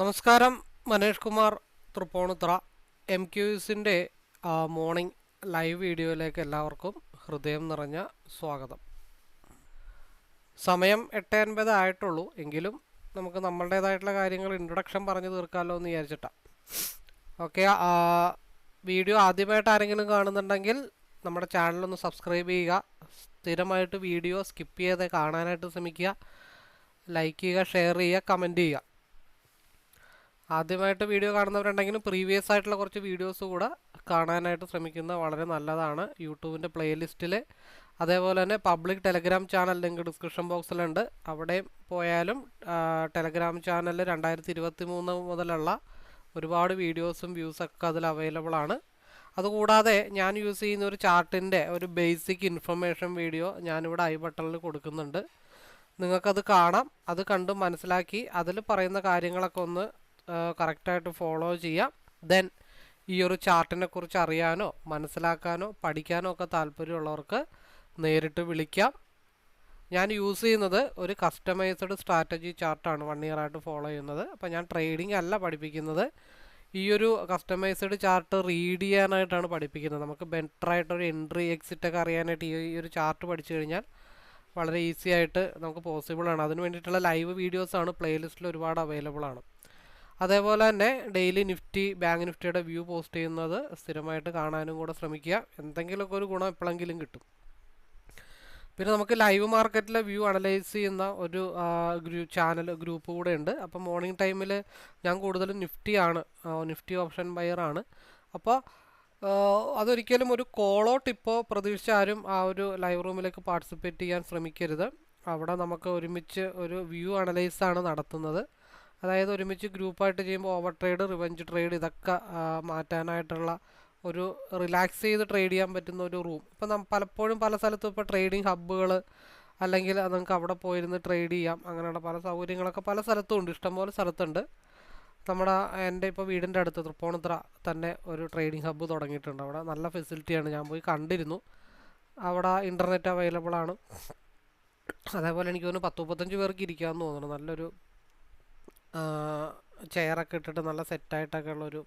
നമസ്കാരം. മനേഷ് കുമാർ, തൃപ്പൂണിത്തുറ. എം ക്യൂസിൻ്റെ morning live വീഡിയോയിലേക്ക് എല്ലാവർക്കും ഹൃദയം നിറഞ്ഞ സ്വാഗതം. സമയം 8:50 ആയിട്ടുള്ളൂ. എങ്കിലും നമുക്ക് നമ്മളുടേതായിട്ടുള്ള കാര്യങ്ങൾ ഇൻട്രൊഡക്ഷൻ പറഞ്ഞു തീർക്കാമല്ലോ എന്ന് വിചാരിച്ചിട്ടാണ്. ഓക്കെ, വീഡിയോ ആദ്യമായിട്ട് ആരെങ്കിലും കാണുന്നുണ്ടെങ്കിൽ നമ്മുടെ ചാനലൊന്ന് സബ്സ്ക്രൈബ് ചെയ്യുക. സ്ഥിരമായിട്ട് വീഡിയോ സ്കിപ്പ് ചെയ്ത് കാണാനായിട്ട് ശ്രമിക്കുക. ലൈക്ക് ചെയ്യുക, ഷെയർ ചെയ്യുക, കമൻറ്റ് ചെയ്യുക. ആദ്യമായിട്ട് വീഡിയോ കാണുന്നവരുണ്ടെങ്കിലും പ്രീവിയസ് ആയിട്ടുള്ള കുറച്ച് വീഡിയോസ് കൂടെ കാണാനായിട്ട് ശ്രമിക്കുന്നത് വളരെ നല്ലതാണ്. യൂട്യൂബിൻ്റെ പ്ലേലിസ്റ്റിൽ, അതേപോലെ തന്നെ public Telegram channel link description ബോക്സിലുണ്ട്. അവിടെ പോയാലും ടെലഗ്രാം ചാനലിൽ 2023 മുതലുള്ള ഒരുപാട് വീഡിയോസും വ്യൂസൊക്കെ അതിൽ അവൈലബിൾ ആണ്. അതുകൂടാതെ ഞാൻ യൂസ് ചെയ്യുന്ന ഒരു ചാർട്ടിൻ്റെ ഒരു ബേസിക് ഇൻഫർമേഷൻ വീഡിയോ ഞാനിവിടെ ഐ ബട്ടണിൽ കൊടുക്കുന്നുണ്ട്. നിങ്ങൾക്കത് കാണാം. അത് കണ്ട് മനസ്സിലാക്കി അതിൽ പറയുന്ന കാര്യങ്ങളൊക്കെ ഒന്ന് കറക്റ്റായിട്ട് ഫോളോ ചെയ്യാം. ദെൻ ഈ ഒരു ചാർട്ടിനെ കുറിച്ച് അറിയാനോ മനസ്സിലാക്കാനോ പഠിക്കാനോ ഒക്കെ താല്പര്യമുള്ളവർക്ക് നേരിട്ട് വിളിക്കാം. ഞാൻ യൂസ് ചെയ്യുന്നത് ഒരു കസ്റ്റമൈസ്ഡ് സ്ട്രാറ്റജി ചാർട്ടാണ് 1 ഇയർ ആയിട്ട് ഫോളോ ചെയ്യുന്നത്. അപ്പോൾ ഞാൻ ട്രേഡിംഗ് അല്ല പഠിപ്പിക്കുന്നത്. ഈ ഒരു കസ്റ്റമൈസ്ഡ് ചാർട്ട് റീഡ് ചെയ്യാനായിട്ടാണ് പഠിപ്പിക്കുന്നത്. നമുക്ക് ബെറ്ററായിട്ടൊരു എൻട്രി എക്സിറ്റ് ഒക്കെ അറിയാനായിട്ട് ഈ ഒരു ചാർട്ട് പഠിച്ചു കഴിഞ്ഞാൽ വളരെ ഈസി ആയിട്ട് നമുക്ക് പോസിബിളാണ്. അതിന് വേണ്ടിയിട്ടുള്ള ലൈവ് വീഡിയോസാണ് പ്ലേലിസ്റ്റിൽ ഒരുപാട് അവൈലബിൾ ആണ്. അതേപോലെ തന്നെ ഡെയിലി നിഫ്റ്റി, ബാങ്ക് നിഫ്റ്റിയുടെ വ്യൂ പോസ്റ്റ് ചെയ്യുന്നത് സ്ഥിരമായിട്ട് കാണാനും കൂടെ ശ്രമിക്കുക. എന്തെങ്കിലുമൊക്കെ ഒരു ഗുണം എപ്പോഴെങ്കിലും കിട്ടും. പിന്നെ നമുക്ക് ലൈവ് മാർക്കറ്റിലെ വ്യൂ അനലൈസ് ചെയ്യുന്ന ഒരു ഗ്രൂപ്പ് കൂടെ ഉണ്ട്. അപ്പോൾ മോർണിംഗ് ടൈമിൽ ഞാൻ കൂടുതലും നിഫ്റ്റി ഓപ്ഷൻ ബയറാണ്. അപ്പോൾ അതൊരിക്കലും ഒരു കോളോ ടിപ്പോ പ്രതീക്ഷിച്ച് ആരും ആ ഒരു ലൈവ് റൂമിലേക്ക് പാർട്ടിസിപ്പേറ്റ് ചെയ്യാൻ ശ്രമിക്കരുത്. അവിടെ നമുക്ക് ഒരുമിച്ച് ഒരു വ്യൂ അനലൈസാണ് നടത്തുന്നത്. അതായത് ഒരുമിച്ച് ഗ്രൂപ്പായിട്ട് ചെയ്യുമ്പോൾ ഓവർ ട്രേഡ്, റിവഞ്ച് ട്രേഡ് ഇതൊക്കെ മാറ്റാനായിട്ടുള്ള ഒരു റിലാക്സ് ചെയ്ത് ട്രേഡ് ചെയ്യാൻ പറ്റുന്ന ഒരു റൂം. ഇപ്പം പലപ്പോഴും പല സ്ഥലത്തും ഇപ്പോൾ ട്രേഡിംഗ് ഹബ്ബുകൾ അല്ലെങ്കിൽ നമുക്ക് അവിടെ പോയിരുന്ന് ട്രേഡ് ചെയ്യാം. അങ്ങനെയുള്ള പല സൗകര്യങ്ങളൊക്കെ പല സ്ഥലത്തും ഉണ്ട്, ഇഷ്ടംപോലെ സ്ഥലത്തുണ്ട്. എൻ്റെ ഇപ്പോൾ വീടിൻ്റെ അടുത്ത് തൃപ്പൂണിത്തുറ തന്നെ ഒരു ട്രേഡിംഗ് ഹബ്ബ് തുടങ്ങിയിട്ടുണ്ട്. അവിടെ നല്ല ഫെസിലിറ്റിയാണ്, ഞാൻ പോയി കണ്ടിരുന്നു. അവിടെ ഇൻ്റർനെറ്റ് അവൈലബിൾ ആണ്. അതേപോലെ എനിക്ക് തോന്നുന്നു 10-35 പേർക്ക് ഇരിക്കാമെന്ന് തോന്നുന്നു. നല്ലൊരു ചെയറൊക്കെ ഇട്ടിട്ട് നല്ല സെറ്റായിട്ടൊക്കെ ഉള്ളൊരു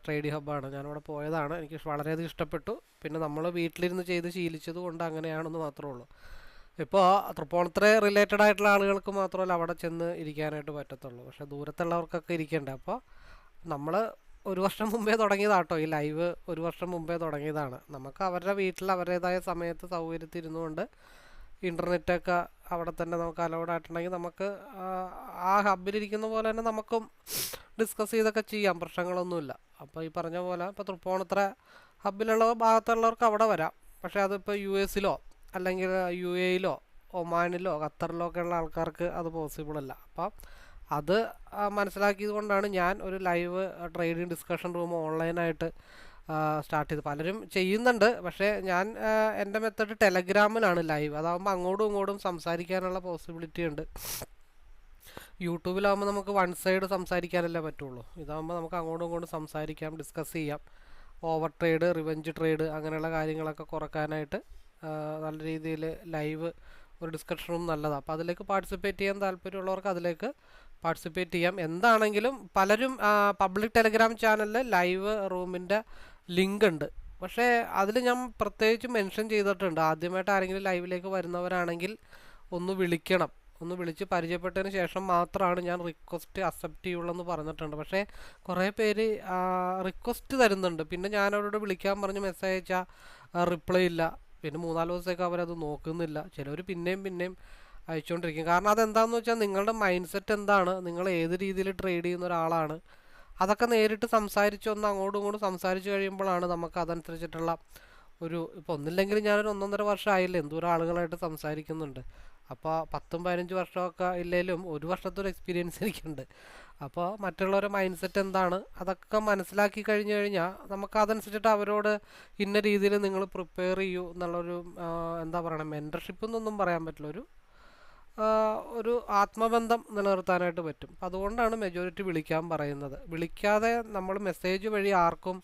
ട്രേഡിംഗ് ഹബ്ബാണ്. ഞാനവിടെ പോയതാണ്, എനിക്ക് വളരെയധികം ഇഷ്ടപ്പെട്ടു. പിന്നെ നമ്മൾ വീട്ടിലിരുന്ന് ചെയ്ത് ശീലിച്ചത് കൊണ്ട് അങ്ങനെയാണെന്ന് മാത്രമേ ഉള്ളൂ. ഇപ്പോൾ തൃപ്പൂണിത്തുറ റിലേറ്റഡ് ആയിട്ടുള്ള ആളുകൾക്ക് മാത്രമല്ല അവിടെ ചെന്ന് ഇരിക്കാനായിട്ട് പറ്റത്തുള്ളൂ. പക്ഷേ ദൂരത്തുള്ളവർക്കൊക്കെ ഇരിക്കണ്ടേ. അപ്പോൾ നമ്മൾ 1 വർഷം മുമ്പേ തുടങ്ങിയതാട്ടോ ഈ ലൈവ്. 1 വർഷം മുമ്പേ തുടങ്ങിയതാണ്. നമുക്ക് അവരുടെ വീട്ടിൽ അവരുടേതായ സമയത്ത് സൗകര്യത്തിരുന്നുകൊണ്ട് ഇൻ്റർനെറ്റൊക്കെ അവിടെ തന്നെ നമുക്ക് അലൗഡ് ആയിട്ടുണ്ടെങ്കിൽ നമുക്ക് ആ ഹബ്ബിലിരിക്കുന്ന പോലെ തന്നെ നമുക്കും ഡിസ്കസ് ചെയ്തൊക്കെ ചെയ്യാം, പ്രശ്നങ്ങളൊന്നുമില്ല. അപ്പോൾ ഈ പറഞ്ഞ പോലെ ഇപ്പോൾ തൃപ്പൂണിത്തുറ ഹബ്ബിലുള്ള ഭാഗത്തുള്ളവർക്ക് അവിടെ വരാം. പക്ഷേ അതിപ്പോൾ US-ലോ അല്ലെങ്കിൽ UAE-ലോ ഒമാനിലോ ഖത്തറിലോ ഒക്കെ ഉള്ള ആൾക്കാർക്ക് അത് പോസിബിൾ അല്ല. അപ്പം അത് മനസ്സിലാക്കിയത് കൊണ്ടാണ് ഞാൻ ഒരു ലൈവ് ട്രേഡിംഗ് ഡിസ്കഷൻ റൂം ഓൺലൈനായിട്ട് സ്റ്റാർട്ട് ചെയ്ത്. പലരും ചെയ്യുന്നുണ്ട്, പക്ഷേ ഞാൻ എൻ്റെ മെത്തേഡ് ടെലഗ്രാമിലാണ് ലൈവ്. അതാകുമ്പോൾ അങ്ങോട്ടും ഇങ്ങോട്ടും സംസാരിക്കാനുള്ള പോസിബിലിറ്റി ഉണ്ട്. യൂട്യൂബിലാകുമ്പോൾ നമുക്ക് വൺ സൈഡ് സംസാരിക്കാനല്ലേ പറ്റുള്ളൂ. ഇതാകുമ്പോൾ നമുക്ക് അങ്ങോട്ടും ഇങ്ങോട്ടും സംസാരിക്കാം, ഡിസ്കസ് ചെയ്യാം. ഓവർ ട്രേഡ്, റിവഞ്ച് ട്രേഡ് അങ്ങനെയുള്ള കാര്യങ്ങളൊക്കെ കുറക്കാനായിട്ട് നല്ല രീതിയിൽ ലൈവ് ഒരു ഡിസ്കഷൻ റൂം നല്ലതാണ്. അപ്പോൾ അതിലേക്ക് പാർട്ടിസിപ്പേറ്റ് ചെയ്യാൻ താല്പര്യമുള്ളവർക്ക് അതിലേക്ക് പാർട്ടിസിപ്പേറ്റ് ചെയ്യാം. എന്താണെങ്കിലും പലരും പബ്ലിക് ടെലഗ്രാം ചാനലിൽ ലൈവ് റൂമിൻ്റെ ലിങ്ക് ഉണ്ട്. പക്ഷേ അതിൽ ഞാൻ പ്രത്യേകിച്ച് മെൻഷൻ ചെയ്തിട്ടുണ്ട്, ആദ്യമായിട്ട് ആരെങ്കിലും ലൈവിലേക്ക് വരുന്നവരാണെങ്കിൽ ഒന്ന് വിളിക്കണം. ഒന്ന് വിളിച്ച് പരിചയപ്പെട്ടതിന് ശേഷം മാത്രമാണ് ഞാൻ റിക്വസ്റ്റ് അക്സെപ്റ്റ് ചെയ്യുള്ളൂ എന്ന് പറഞ്ഞിട്ടുണ്ട്. പക്ഷേ കുറേ പേര് റിക്വസ്റ്റ് തരുന്നുണ്ട്. പിന്നെ ഞാനവരോട് വിളിക്കാൻ പറഞ്ഞ് മെസ്സേജ് അയച്ചാൽ റിപ്ലൈ ഇല്ല. പിന്നെ 3-4 ദിവസത്തേക്ക് അവരത് നോക്കുന്നില്ല. ചിലവർ പിന്നെയും അയച്ചുകൊണ്ടിരിക്കും. കാരണം അതെന്താണെന്ന് വെച്ചാൽ നിങ്ങളുടെ മൈൻഡ് സെറ്റ് എന്താണ്, നിങ്ങൾ ഏത് രീതിയിൽ ട്രേഡ് ചെയ്യുന്ന ഒരാളാണ്, അതൊക്കെ നേരിട്ട് സംസാരിച്ച് ഒന്ന് അങ്ങോട്ടും ഇങ്ങോട്ടും സംസാരിച്ച് കഴിയുമ്പോഴാണ് നമുക്ക് അതനുസരിച്ചിട്ടുള്ള ഇപ്പോൾ ഒന്നില്ലെങ്കിലും ഞാനൊരു 1.5 വർഷമായില്ലേ എന്തോരം ആളുകളായിട്ട് സംസാരിക്കുന്നുണ്ട്. അപ്പോൾ 10-15 വർഷമൊക്കെ ഇല്ലെങ്കിലും 1 വർഷത്തെ ഒരു എക്സ്പീരിയൻസ് എനിക്കുണ്ട്. അപ്പോൾ മറ്റുള്ളവരുടെ മൈൻഡ് സെറ്റ് എന്താണ് അതൊക്കെ മനസ്സിലാക്കി കഴിഞ്ഞ് കഴിഞ്ഞാൽ നമുക്ക് അതനുസരിച്ചിട്ട് അവരോട് ഇന്ന രീതിയിൽ നിങ്ങൾ പ്രിപ്പയർ ചെയ്യൂ എന്നുള്ളൊരു എന്താ പറയണത്, മെൻറ്റർഷിപ്പ് എന്നൊന്നും പറയാൻ പറ്റില്ല, ഒരു ആത്മബന്ധം നിലനിർത്താനായിട്ട് പറ്റും. അതുകൊണ്ടാണ് മെജോറിറ്റി വിളിക്കാൻ പറയുന്നത്. വിളിക്കാതെ നമ്മൾ മെസ്സേജ് വഴി ആർക്കും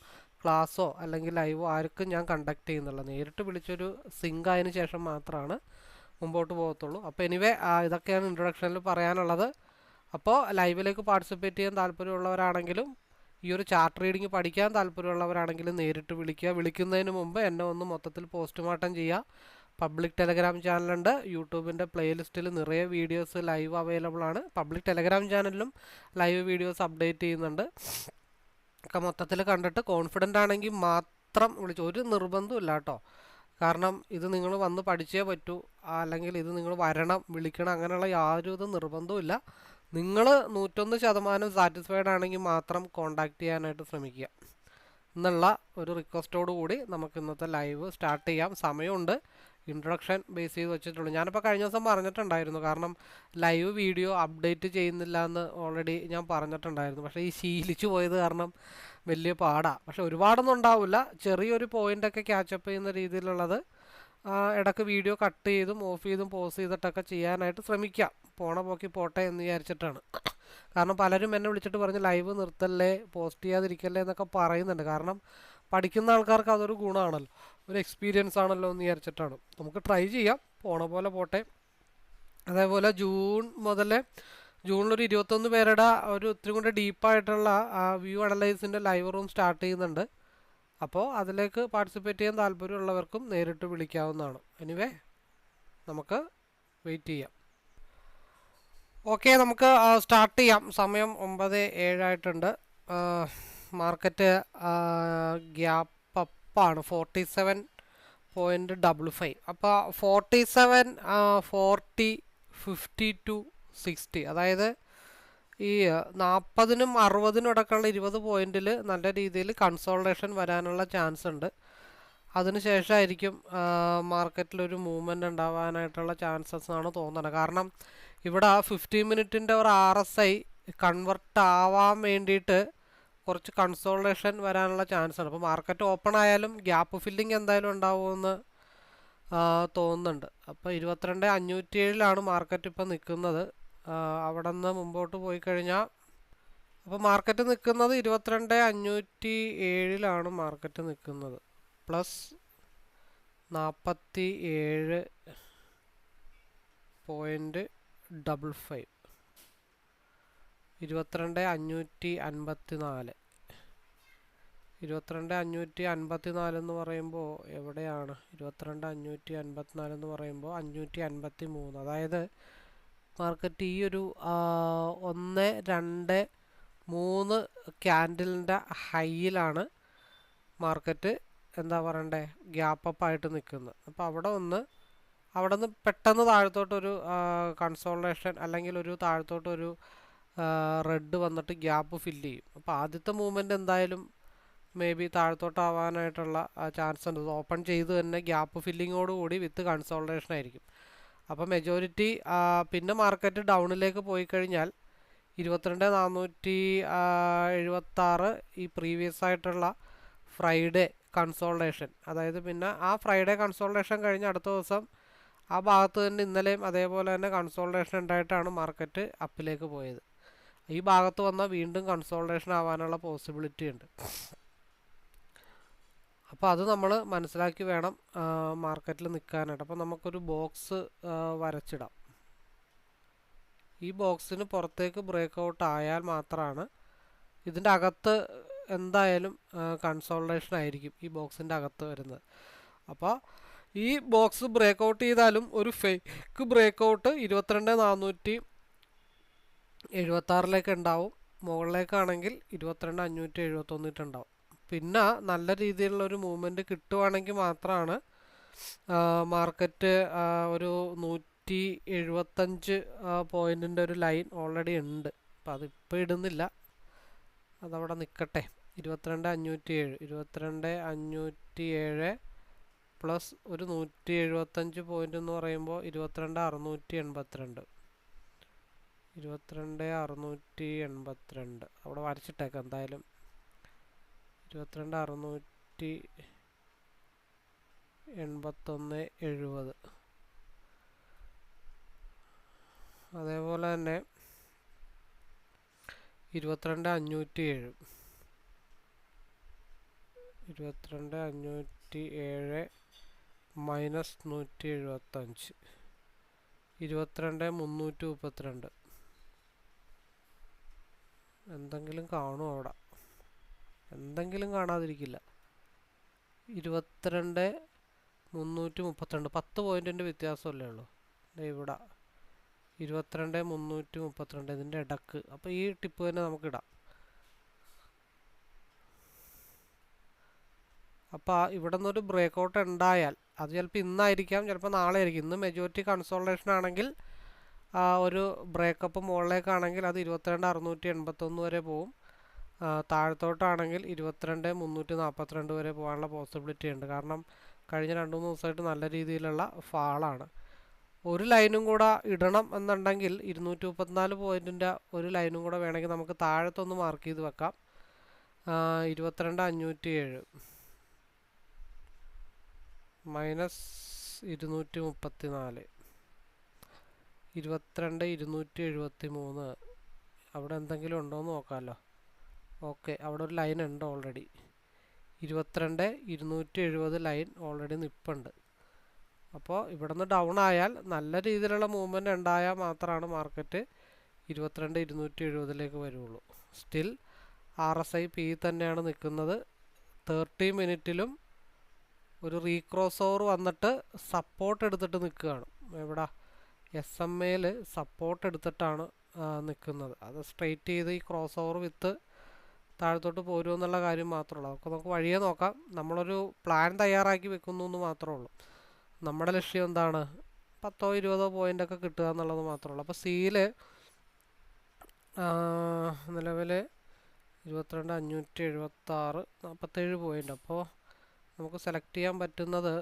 ക്ലാസ്സോ അല്ലെങ്കിൽ ലൈവോ ആർക്കും ഞാൻ കണ്ടക്ട് ചെയ്യുന്നില്ല. നേരിട്ട് വിളിച്ചൊരു സിങ്ക് ആയതിനു ശേഷം മാത്രമാണ് മുമ്പോട്ട് പോകത്തുള്ളൂ. അപ്പോൾ എനിവേ ഇതൊക്കെയാണ് ഇൻട്രൊഡക്ഷനിൽ പറയാനുള്ളത്. അപ്പോൾ ലൈവിലേക്ക് പാർട്ടിസിപ്പേറ്റ് ചെയ്യാൻ താല്പര്യമുള്ളവരാണെങ്കിലും ഈ ഒരു ചാർട്ട് റീഡിങ് പഠിക്കാൻ താല്പര്യമുള്ളവരാണെങ്കിലും നേരിട്ട് വിളിക്കുക. വിളിക്കുന്നതിന് മുമ്പ് എന്നെ ഒന്ന് മൊത്തത്തിൽ പോസ്റ്റ്മോർട്ടം ചെയ്യുക. പബ്ലിക് ടെലഗ്രാം ചാനലുണ്ട്. യൂട്യൂബിൻ്റെ പ്ലേലിസ്റ്റിൽ നിറയെ വീഡിയോസ് ലൈവ് അവൈലബിൾ ആണ്. പബ്ലിക് ടെലഗ്രാം ചാനലിലും ലൈവ് വീഡിയോസ് അപ്ഡേറ്റ് ചെയ്യുന്നുണ്ട്. ഒക്കെ മൊത്തത്തിൽ കണ്ടിട്ട് കോൺഫിഡൻ്റ് ആണെങ്കിൽ മാത്രം വിളിച്ചു. ഒരു നിർബന്ധമില്ല കേട്ടോ. കാരണം ഇത് നിങ്ങൾ വന്ന് പഠിച്ചേ പറ്റൂ, അല്ലെങ്കിൽ ഇത് നിങ്ങൾ വരണം വിളിക്കണം അങ്ങനെയുള്ള യാതൊരു നിർബന്ധവും. നിങ്ങൾ 101% സാറ്റിസ്ഫൈഡ് ആണെങ്കിൽ മാത്രം കോണ്ടാക്ട് ചെയ്യാനായിട്ട് ശ്രമിക്കുക എന്നുള്ള ഒരു റിക്വസ്റ്റോടു കൂടി നമുക്ക് ഇന്നത്തെ ലൈവ് സ്റ്റാർട്ട് ചെയ്യാം. സമയമുണ്ട്. ഇൻട്രൊഡക്ഷൻ ബേസ് ചെയ്ത് വെച്ചിട്ടുള്ളൂ. ഞാനിപ്പോൾ കഴിഞ്ഞ ദിവസം പറഞ്ഞിട്ടുണ്ടായിരുന്നു, കാരണം ലൈവ് വീഡിയോ അപ്ഡേറ്റ് ചെയ്യുന്നില്ല എന്ന് ഓൾറെഡി ഞാൻ പറഞ്ഞിട്ടുണ്ടായിരുന്നു. പക്ഷേ ഈ ശീലിച്ചു പോയത് കാരണം വലിയ പാടാണ്. പക്ഷെ ഒരുപാടൊന്നും ഉണ്ടാവില്ല. ചെറിയൊരു പോയിൻ്റൊക്കെ ക്യാച്ചപ്പ് ചെയ്യുന്ന രീതിയിലുള്ളത് ഇടയ്ക്ക് വീഡിയോ കട്ട് ചെയ്തും ഓഫ് ചെയ്തും പോസ് ചെയ്തിട്ടൊക്കെ ചെയ്യാനായിട്ട് ശ്രമിക്കാം. പോണ പോക്കി പോട്ടെ എന്ന് വിചാരിച്ചിട്ടാണ്. കാരണം പലരും എന്നെ വിളിച്ചിട്ട് പറഞ്ഞ് ലൈവ് നിർത്തല്ലേ, പോസ്റ്റ് ചെയ്യാതിരിക്കല്ലേ എന്നൊക്കെ പറയുന്നുണ്ട്. കാരണം പഠിക്കുന്ന ആൾക്കാർക്ക് അതൊരു ഗുണമാണല്ലോ, ഒരു എക്സ്പീരിയൻസ് ആണല്ലോ എന്ന് വിചാരിച്ചിട്ടാണ്. നമുക്ക് ട്രൈ ചെയ്യാം, പോണ പോലെ പോട്ടെ. അതേപോലെ ജൂണിലൊരു 21 പേരുടെ ഒരു ഇത്തിരി കൂടെ ഡീപ്പായിട്ടുള്ള വ്യൂ അനലൈസിൻ്റെ ലൈവ് റൂം സ്റ്റാർട്ട് ചെയ്യുന്നുണ്ട്. അപ്പോൾ അതിലേക്ക് പാർട്ടിസിപ്പേറ്റ് ചെയ്യാൻ താല്പര്യമുള്ളവർക്കും നേരിട്ട് വിളിക്കാവുന്നതാണ്. എനിവേ നമുക്ക് വെയിറ്റ് ചെയ്യാം. ഓക്കെ, നമുക്ക് സ്റ്റാർട്ട് ചെയ്യാം. സമയം 9:07 ആയിട്ടുണ്ട്. മാർക്കറ്റ് ഗ്യാപ്പ് അപ്പാണ് 47.55. അപ്പോൾ 47, 40, 52, 60, അതായത് ഈ 40-നും 60-നും ഇടയ്ക്കുള്ള 20 പോയിന്റിൽ നല്ല രീതിയിൽ കൺസോൾട്ടേഷൻ വരാനുള്ള ചാൻസ് ഉണ്ട്. അതിനുശേഷമായിരിക്കും മാർക്കറ്റിലൊരു മൂവ്മെൻ്റ് ഉണ്ടാവാനായിട്ടുള്ള ചാൻസസ് ആണ് തോന്നുന്നത്. കാരണം ഇവിടെ 15 മിനിറ്റിൻ്റെ ഒരു RSI കൺവെർട്ട് ആവാൻ വേണ്ടിയിട്ട് കുറച്ച് കൺസോൾട്ടേഷൻ വരാനുള്ള ചാൻസ് ആണ്. അപ്പോൾ മാർക്കറ്റ് ഓപ്പൺ ആയാലും ഗ്യാപ്പ് ഫില്ലിംഗ് എന്തായാലും ഉണ്ടാവുമെന്ന് തോന്നുന്നുണ്ട്. അപ്പോൾ 22,507 മാർക്കറ്റ് ഇപ്പോൾ നിൽക്കുന്നത്. അവിടെ നിന്ന് മുമ്പോട്ട് പോയി കഴിഞ്ഞാൽ അപ്പോൾ മാർക്കറ്റ് നിൽക്കുന്നത് 22,507 മാർക്കറ്റ് നിൽക്കുന്നത്. പ്ലസ് 47.55, 22,554. 22,554 എന്ന് പറയുമ്പോൾ എവിടെയാണ്? 22,554 എന്ന് പറയുമ്പോൾ 553. അതായത് മാർക്കറ്റ് ഈ ഒരു 1, 2, 3 ക്യാൻഡിലിൻ്റെ ഹൈയിലാണ് മാർക്കറ്റ് എന്താ പറയണ്ടേ ഗ്യാപ്പ് അപ്പ് ആയിട്ട് നിൽക്കുന്നത്. അപ്പോൾ അവിടെ നിന്ന് പെട്ടെന്ന് താഴത്തോട്ടൊരു കൺസോൾട്ടേഷൻ അല്ലെങ്കിൽ ഒരു താഴത്തോട്ടൊരു റെഡ് വന്നിട്ട് ഗ്യാപ്പ് ഫില്ല് ചെയ്യും. അപ്പോൾ ആദ്യത്തെ മൂവ്മെൻറ്റ് എന്തായാലും മേ ബി താഴത്തോട്ടാവാനായിട്ടുള്ള ചാൻസ് ഉണ്ട്. ഓപ്പൺ ചെയ്ത് തന്നെ ഗ്യാപ്പ് ഫില്ലിങ്ങോടുകൂടി വിത്ത് കൺസോൾട്ടേഷൻ ആയിരിക്കും. അപ്പോൾ മെജോറിറ്റി പിന്നെ മാർക്കറ്റ് ഡൗണിലേക്ക് പോയി കഴിഞ്ഞാൽ 22,476 ഈ പ്രീവിയസ് ആയിട്ടുള്ള ഫ്രൈഡേ കൺസോൾട്ടേഷൻ, അതായത് പിന്നെ ആ ഫ്രൈഡേ കൺസോൾട്ടേഷൻ കഴിഞ്ഞ് അടുത്ത ദിവസം ആ ഭാഗത്ത് തന്നെ ഇന്നലെയും അതേപോലെ തന്നെ കൺസോൾട്ടേഷൻ ഉണ്ടായിട്ടാണ് മാർക്കറ്റ് അപ്പിലേക്ക് പോയത്. ഈ ഭാഗത്ത് വന്നാൽ വീണ്ടും കൺസോൾട്ടേഷൻ ആവാനുള്ള പോസിബിലിറ്റി ഉണ്ട്. അപ്പോൾ അത് നമ്മൾ മനസ്സിലാക്കി വേണം മാർക്കറ്റിൽ നിൽക്കാനായിട്ട്. അപ്പോൾ നമുക്കൊരു ബോക്സ് വരച്ചിടാം. ഈ ബോക്സിന് പുറത്തേക്ക് ബ്രേക്ക് ഔട്ട് ആയാൽ മാത്രമാണ് ഇതിൻ്റെ അകത്ത് എന്തായാലും കൺസോൾട്ടേഷൻ ആയിരിക്കും ഈ ബോക്സിൻ്റെ അകത്ത് വരുന്നത്. അപ്പോൾ ഈ ബോക്സ് ബ്രേക്ക് ഔട്ട് ചെയ്താലും ഒരു ഫേക്ക് ബ്രേക്ക് ഔട്ട് 22,476 ഉണ്ടാവും. മുകളിലേക്കാണെങ്കിൽ 22,571 ഉണ്ടാവും. പിന്നെ നല്ല രീതിയിലുള്ളൊരു മൂവ്മെൻറ്റ് കിട്ടുവാണെങ്കിൽ മാത്രമാണ് മാർക്കറ്റ് ഒരു 175 പോയിൻറ്റിൻ്റെ ഒരു ലൈൻ ഓൾറെഡി ഉണ്ട്. അപ്പോൾ അതിപ്പോൾ ഇടുന്നില്ല, അതവിടെ നിൽക്കട്ടെ. 22,507 പ്ലസ് ഒരു 175 പോയിൻ്റ് എന്ന് പറയുമ്പോൾ 22,682. 22,682 അവിടെ വരച്ചിട്ടേക്കാം എന്തായാലും. 22,681.70. അതേപോലെ തന്നെ 22,507 മൈനസ് 175 22,332. എന്തെങ്കിലും കാണും അവിടെ, എന്തെങ്കിലും കാണാതിരിക്കില്ല. 22,332 10 പോയിൻറ്റിൻ്റെ വ്യത്യാസമല്ലേ ഉള്ളൂ. ഇവിടെ 22,332 ഇതിൻ്റെ ഇടക്ക്. അപ്പോൾ ഈ ടിപ്പ് തന്നെ നമുക്കിടാം. അപ്പോൾ ഇവിടെ നിന്നൊരു ബ്രേക്കൗട്ട് ഉണ്ടായാൽ അത് ചിലപ്പോൾ ഇന്നായിരിക്കാം, ചിലപ്പോൾ നാളെ ആയിരിക്കും. ഇന്ന് മെജോറിറ്റി കൺസോൾട്ടേഷൻ ആണെങ്കിൽ ഒരു ബ്രേക്കപ്പ് മുകളിലേക്കാണെങ്കിൽ അത് 22,681 വരെ പോവും. താഴത്തോട്ടാണെങ്കിൽ 22,342 വരെ പോകാനുള്ള പോസിബിലിറ്റി ഉണ്ട്. കാരണം കഴിഞ്ഞ 2-3 ദിവസമായിട്ട് നല്ല രീതിയിലുള്ള ഫാളാണ്. ഒരു ലൈനും കൂടെ ഇടണം എന്നുണ്ടെങ്കിൽ 234 പോയിൻറ്റിൻ്റെ ഒരു ലൈനും കൂടെ വേണമെങ്കിൽ നമുക്ക് താഴത്തൊന്ന് മാർക്ക് ചെയ്ത് വെക്കാം. 22,507 മൈനസ് 234 22,273 അവിടെ എന്തെങ്കിലും ഉണ്ടോ എന്ന് നോക്കാമല്ലോ. ഓക്കെ, അവിടെ ഒരു ലൈൻ ഉണ്ട് ഓൾറെഡി. 22,270 ലൈൻ ഓൾറെഡി നിൽപ്പുണ്ട്. അപ്പോൾ ഇവിടെ നിന്ന് ഡൗൺ ആയാൽ നല്ല രീതിയിലുള്ള മൂവ്മെൻറ്റ് ഉണ്ടായാൽ മാത്രമാണ് മാർക്കറ്റ് 22,270 വരുള്ളൂ. സ്റ്റിൽ RSI P തന്നെയാണ് നിൽക്കുന്നത്. 30 മിനിറ്റിലും ഒരു റീക്രോസ് ഓവർ വന്നിട്ട് സപ്പോർട്ട് എടുത്തിട്ട് നിൽക്കുകയാണ്. എവിടെ SMA സപ്പോർട്ട് എടുത്തിട്ടാണ് നിൽക്കുന്നത്. അത് സ്ട്രെയിറ്റ് ചെയ്ത് ഈ ക്രോസ് ഓവർ വിത്ത് താഴത്തോട്ട് പോരുമോ എന്നുള്ള കാര്യം മാത്രമേ ഉള്ളൂ. അതൊക്കെ നമുക്ക് വഴിയെ നോക്കാം. നമ്മളൊരു പ്ലാൻ തയ്യാറാക്കി വെക്കുന്നു എന്ന് മാത്രമേ ഉള്ളൂ. നമ്മുടെ ലക്ഷ്യം എന്താണ്? 10-20 പോയിൻ്റൊക്കെ കിട്ടുക എന്നുള്ളത് മാത്രമേ ഉള്ളൂ. അപ്പോൾ സിയിൽ നിലവിൽ 22,576 47 പോയിൻ്റ്. അപ്പോൾ നമുക്ക് സെലക്ട് ചെയ്യാൻ പറ്റുന്നത്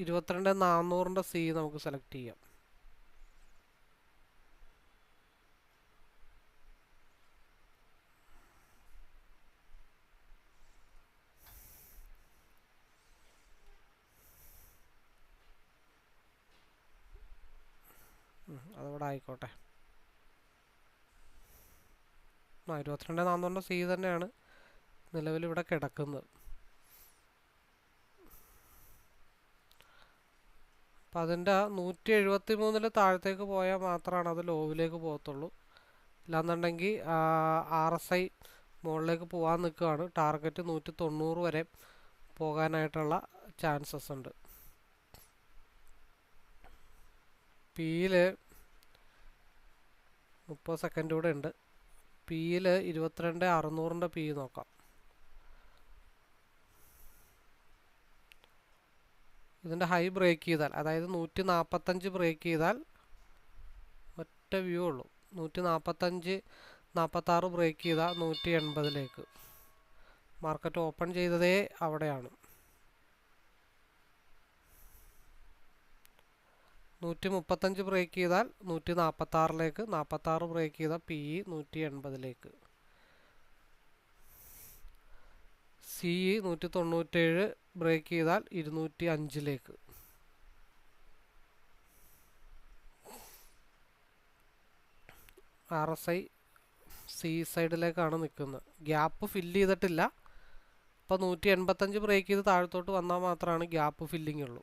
22,400 സി നമുക്ക് സെലക്ട് ചെയ്യാം. അതവിടെ ആയിക്കോട്ടെ. 22,400 സി തന്നെയാണ് നിലവിലിവിടെ കിടക്കുന്നത്. അപ്പം അതിൻ്റെ 173 താഴത്തേക്ക് പോയാൽ മാത്രമാണ് അത് ലോവിലേക്ക് പോകത്തുള്ളൂ. ഇല്ലാന്നുണ്ടെങ്കിൽ RSI മുകളിലേക്ക് പോകാൻ നിൽക്കുകയാണ്. ടാർഗറ്റ് 190 വരെ പോകാനായിട്ടുള്ള ചാൻസസ് ഉണ്ട്. പിയിൽ 30 സെക്കൻഡ് കൂടെ ഉണ്ട്. പിയിൽ 22,600 പി നോക്കാം. ഇതിൻ്റെ ഹൈ ബ്രേക്ക് ചെയ്താൽ, അതായത് 145 ബ്രേക്ക് ചെയ്താൽ ഒറ്റ വ്യൂ ഉള്ളൂ. 145-46 ബ്രേക്ക് ചെയ്താൽ 180 മാർക്കറ്റ് ഓപ്പൺ ചെയ്തതേ അവിടെയാണ്. 135 ബ്രേക്ക് ചെയ്താൽ 146 46 ബ്രേക്ക് ചെയ്താൽ PE 180 CE 197 ബ്രേക്ക് ചെയ്താൽ 205 RSI C സൈഡിലേക്കാണ് നിൽക്കുന്നത്. ഗ്യാപ്പ് ഫില്ല് ചെയ്തിട്ടില്ല. ഇപ്പോൾ 185 ബ്രേക്ക് ചെയ്ത് താഴത്തോട്ട് വന്നാൽ മാത്രമാണ് ഗ്യാപ്പ് ഫില്ലിംഗ് ഉള്ളൂ.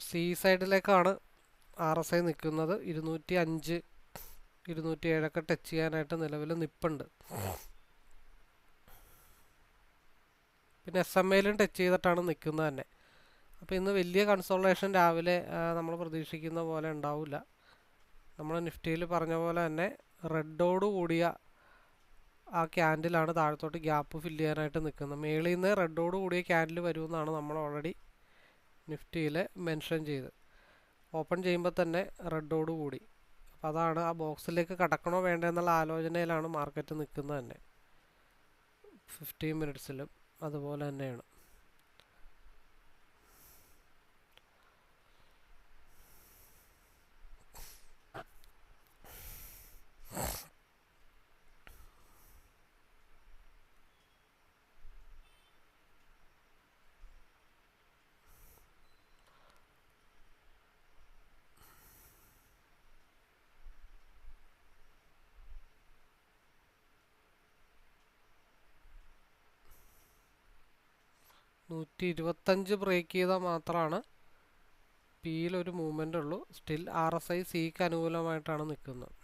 സി സൈഡിലേക്കാണ് RSI നിൽക്കുന്നത്. 205 207 ടച്ച് ചെയ്യാനായിട്ട് നിലവിൽ നിൽപ്പുണ്ട്. പിന്നെ SMA ടച്ച് ചെയ്തിട്ടാണ് നിൽക്കുന്നത് തന്നെ. അപ്പോൾ ഇന്ന് വലിയ കൺസോളേഷൻ രാവിലെ നമ്മൾ പ്രതീക്ഷിക്കുന്ന പോലെ ഉണ്ടാവില്ല. നമ്മൾ നിഫ്റ്റിയിൽ പറഞ്ഞ പോലെ തന്നെ റെഡോട് കൂടിയ ആ ക്യാൻഡിലാണ് താഴത്തോട്ട് ഗ്യാപ്പ് ഫില്ല് ചെയ്യാനായിട്ട് നിൽക്കുന്നത്. മേളിൽ നിന്ന് റെഡോട് കൂടിയ ക്യാൻഡിൽ വരുമെന്നാണ് നമ്മൾ ഓൾറെഡി നിഫ്റ്റിയിൽ മെൻഷൻ ചെയ്ത്. ഓപ്പൺ ചെയ്യുമ്പോൾ തന്നെ റെഡോട് കൂടി. അപ്പോൾ അതാണ് ആ ബോക്സിലേക്ക് കടക്കണോ വേണ്ടോ എന്നുള്ള ആലോചനയിലാണ് മാർക്കറ്റ് നിൽക്കുന്നത് തന്നെ. 15 മിനിറ്റ്സിലും അതുപോലെ തന്നെയാണ്. 125 ബ്രേക്ക് ചെയ്താൽ മാത്രമാണ് പിയിലൊരു മൂവ്മെൻ്റ് ഉള്ളൂ. സ്റ്റിൽ RSI സിക്ക് അനുകൂലമായിട്ടാണ് നിൽക്കുന്നത്.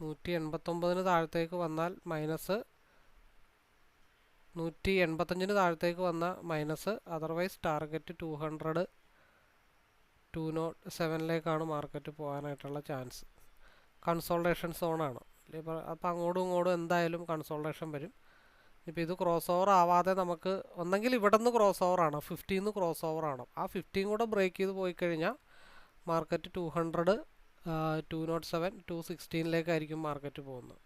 189 താഴത്തേക്ക് വന്നാൽ മൈനസ്, 185 താഴത്തേക്ക് വന്ന മൈനസ്. അതർവൈസ് ടാർഗറ്റ് 200 207 മാർക്കറ്റ് പോകാനായിട്ടുള്ള ചാൻസ്. കൺസോൾട്ടേഷൻ സോണാണ്. അപ്പോൾ അങ്ങോട്ടും ഇങ്ങോട്ടും എന്തായാലും കൺസോൾട്ടേഷൻ വരും. ഇപ്പോൾ ഇത് ക്രോസ് ഓവർ ആവാതെ നമുക്ക് ഒന്നെങ്കിൽ ഇവിടെ നിന്ന് ക്രോസ് ഓവറാണ്, 15 ക്രോസ് ഓവറാണ്. ആ 15 കൂടെ ബ്രേക്ക് ചെയ്ത് പോയി കഴിഞ്ഞാൽ മാർക്കറ്റ് 200 207 216 മാർക്കറ്റ് പോകുന്നത്.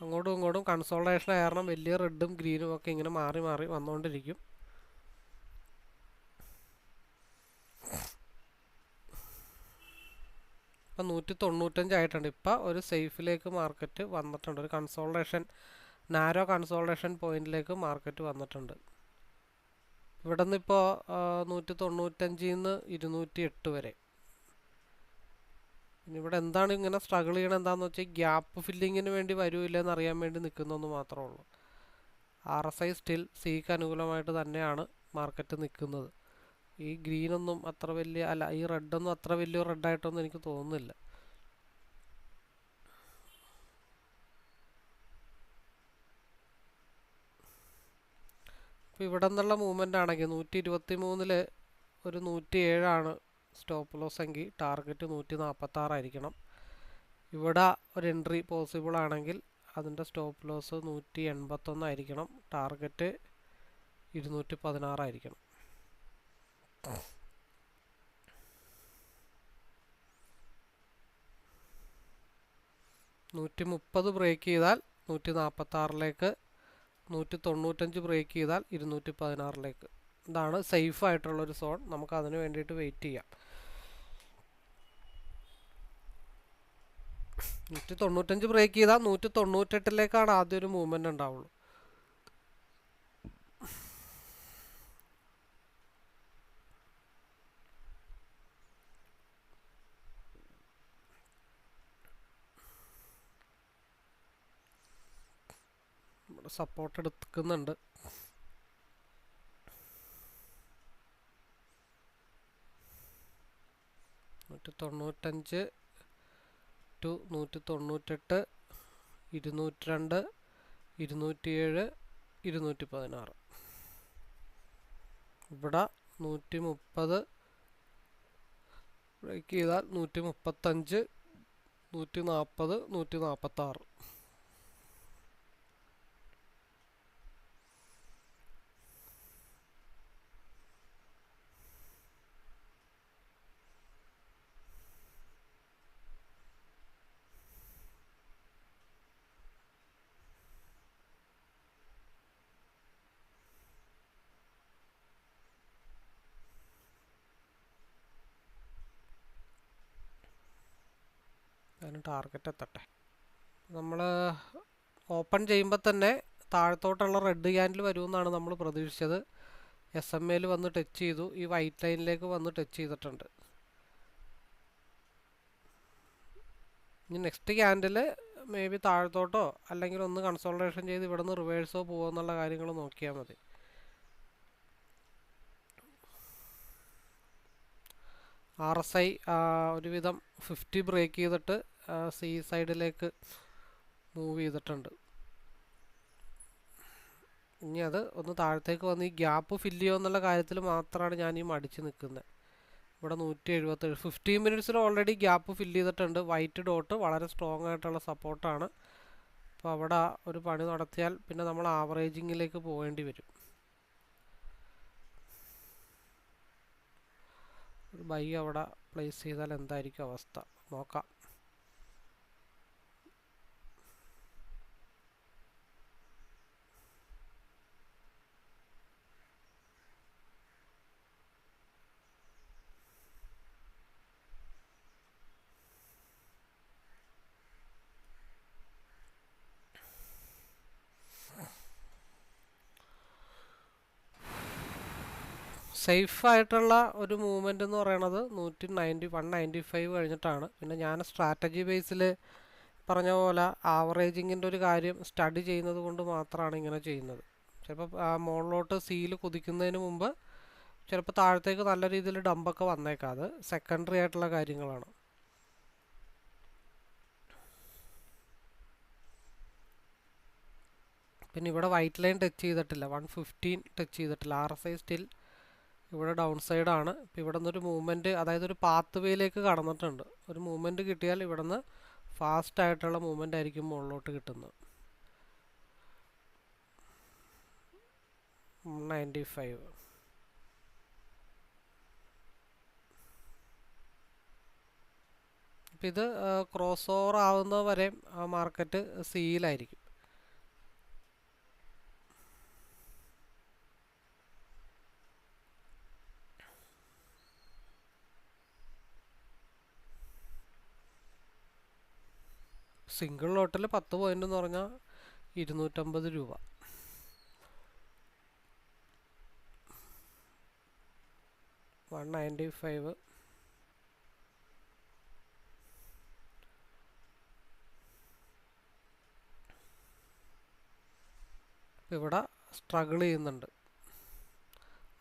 അങ്ങോട്ടും ഇങ്ങോട്ടും കൺസോൾട്ടേഷൻ കാരണം വലിയ റെഡും ഗ്രീനും ഒക്കെ ഇങ്ങനെ മാറി മാറി വന്നുകൊണ്ടിരിക്കും. ഇപ്പം 195 ആയിട്ടുണ്ട്. ഇപ്പം ഒരു സേഫിലേക്ക് മാർക്കറ്റ് വന്നിട്ടുണ്ട്. ഒരു കൺസോൾട്ടേഷൻ, നാരോ കൺസോൾട്ടേഷൻ പോയിന്റിലേക്ക് മാർക്കറ്റ് വന്നിട്ടുണ്ട്. ഇവിടെ നിന്ന് ഇപ്പോൾ 195 നിന്ന് 208 വരെ. ഇവിടെ എന്താണ് ഇങ്ങനെ സ്ട്രഗിൾ ചെയ്യണത് എന്താണെന്ന് വെച്ചാൽ ഗ്യാപ്പ് ഫില്ലിങ്ങിന് വേണ്ടി വരുമില്ലെന്ന് അറിയാൻ വേണ്ടി നിൽക്കുന്നതെന്ന് മാത്രമേ ഉള്ളൂ. RSI സ്റ്റിൽ സിക്ക് അനുകൂലമായിട്ട് തന്നെയാണ് മാർക്കറ്റ് നിൽക്കുന്നത്. ഈ ഗ്രീനൊന്നും അത്ര വലിയ അല്ല, ഈ റെഡൊന്നും അത്ര വലിയ റെഡായിട്ടൊന്നും എനിക്ക് തോന്നുന്നില്ല. ഇപ്പോൾ ഇവിടെ നിന്നുള്ള മൂവ്മെൻ്റ് ആണെങ്കിൽ 123 ഒരു 107 സ്റ്റോപ്പ് ലോസ് എങ്കിൽ ടാർഗറ്റ് 146 ആയിരിക്കണം. ഇവിടെ ഒരു എൻട്രി പോസിബിൾ ആണെങ്കിൽ അതിൻ്റെ സ്റ്റോപ്പ് ലോസ് 181 ആയിരിക്കണം. ടാർഗറ്റ് 216 ആയിരിക്കണം. 130 ബ്രേക്ക് ചെയ്താൽ 146 195 ബ്രേക്ക് ചെയ്താൽ 216. ഇതാണ് സേഫ് ആയിട്ടുള്ളൊരു സോൺ. നമുക്ക് അതിന് വേണ്ടിയിട്ട് വെയിറ്റ് ചെയ്യാം. 195 ബ്രേക്ക് ചെയ്താൽ 198 ആദ്യം ഒരു മൂവ്മെൻ്റ് ഉണ്ടാവുള്ളൂ. സപ്പോർട്ട് എടുക്കുന്നുണ്ട്. 195 ടു 198 202 207 216. ഇവിടെ 130 ബ്രേക്ക് ചെയ്താൽ 135 140 146. അതിന് ടാർഗറ്റ് എത്തട്ടെ. നമ്മൾ ഓപ്പൺ ചെയ്യുമ്പോൾ തന്നെ താഴത്തോട്ടുള്ള റെഡ് ക്യാൻഡിൽ വരുമെന്നാണ് നമ്മൾ പ്രതീക്ഷിച്ചത്. SMA വന്ന് ടച്ച് ചെയ്തു. ഈ വൈറ്റ് ലൈനിലേക്ക് വന്ന് ടച്ച് ചെയ്തിട്ടുണ്ട്. ഇനി നെക്സ്റ്റ് ക്യാൻഡിൽ മേ ബി താഴത്തോട്ടോ അല്ലെങ്കിൽ ഒന്ന് കൺസോൾട്ടേഷൻ ചെയ്ത് ഇവിടെ നിന്ന് റിവേഴ്സോ പോകുമെന്നുള്ള കാര്യങ്ങൾ നോക്കിയാൽ മതി. RSI ഒരുവിധം 50 ബ്രേക്ക് ചെയ്തിട്ട് സി സൈഡിലേക്ക് മൂവ് ചെയ്തിട്ടുണ്ട്. ഇനി അത് ഒന്ന് താഴത്തേക്ക് വന്ന് ഈ ഗ്യാപ്പ് ഫില്ല് ചെയ്യുമെന്നുള്ള കാര്യത്തിൽ മാത്രമാണ് ഞാൻ ഈ മടിച്ച് നിൽക്കുന്നത്. ഇവിടെ 177 15 മിനിറ്റ്സിൽ ഓൾറെഡി ഗ്യാപ്പ് ഫില്ല് ചെയ്തിട്ടുണ്ട്. വൈറ്റ് ഡോട്ട് വളരെ സ്ട്രോങ് ആയിട്ടുള്ള സപ്പോർട്ടാണ്. അപ്പോൾ അവിടെ ഒരു പണി നടത്തിയാൽ പിന്നെ നമ്മൾ ആവറേജിങ്ങിലേക്ക് പോകേണ്ടി വരും. ഒരു ബൈ അവിടെ പ്ലേസ് ചെയ്താൽ എന്തായിരിക്കും അവസ്ഥ നോക്കാം. സേഫ് ആയിട്ടുള്ള ഒരു മൂവ്മെൻ്റ് എന്ന് പറയുന്നത് 195 കഴിഞ്ഞിട്ടാണ്. പിന്നെ ഞാൻ സ്ട്രാറ്റജി ബേസിൽ പറഞ്ഞ പോലെ ആവറേജിങ്ങിൻ്റെ ഒരു കാര്യം സ്റ്റഡി ചെയ്യുന്നത് കൊണ്ട് മാത്രമാണ് ഇങ്ങനെ ചെയ്യുന്നത്. ചിലപ്പോൾ മുകളിലോട്ട് സീൽ കുതിക്കുന്നതിന് മുമ്പ് ചിലപ്പോൾ താഴത്തേക്ക് നല്ല രീതിയിൽ ഡമ്പൊക്കെ വന്നേക്കാം. അത് സെക്കൻഡറി ആയിട്ടുള്ള കാര്യങ്ങളാണ്. പിന്നെ ഇവിടെ വൈറ്റ് ലൈൻ ടച്ച് ചെയ്തിട്ടില്ല, 115 ടച്ച് ചെയ്തിട്ടില്ല. RSI സ്റ്റിൽ ഇവിടെ ഡൗൺ സൈഡാണ്. ഇപ്പോൾ ഇവിടെ നിന്നൊരു മൂവ്മെൻറ്റ്, അതായത് ഒരു പാത്ത് വേയിലേക്ക് കടന്നിട്ടുണ്ട്. ഒരു മൂവ്മെൻറ്റ് കിട്ടിയാൽ ഇവിടെ നിന്ന് ഫാസ്റ്റ് ആയിട്ടുള്ള മൂവ്മെൻ്റ് ആയിരിക്കും മുകളിലോട്ട് കിട്ടുന്നത്. 95 ഇപ്പം ഇത് ക്രോസ് ഓവർ ആവുന്ന വരെ മാർക്കറ്റ് സീലായിരിക്കും. സിംഗിൾ ലോട്ടിൽ 10 പോയിന്റ് എന്ന് പറഞ്ഞാൽ 250 രൂപ. $195. ഇവിടെ സ്ട്രഗിൾ ചെയ്യുന്നുണ്ട്.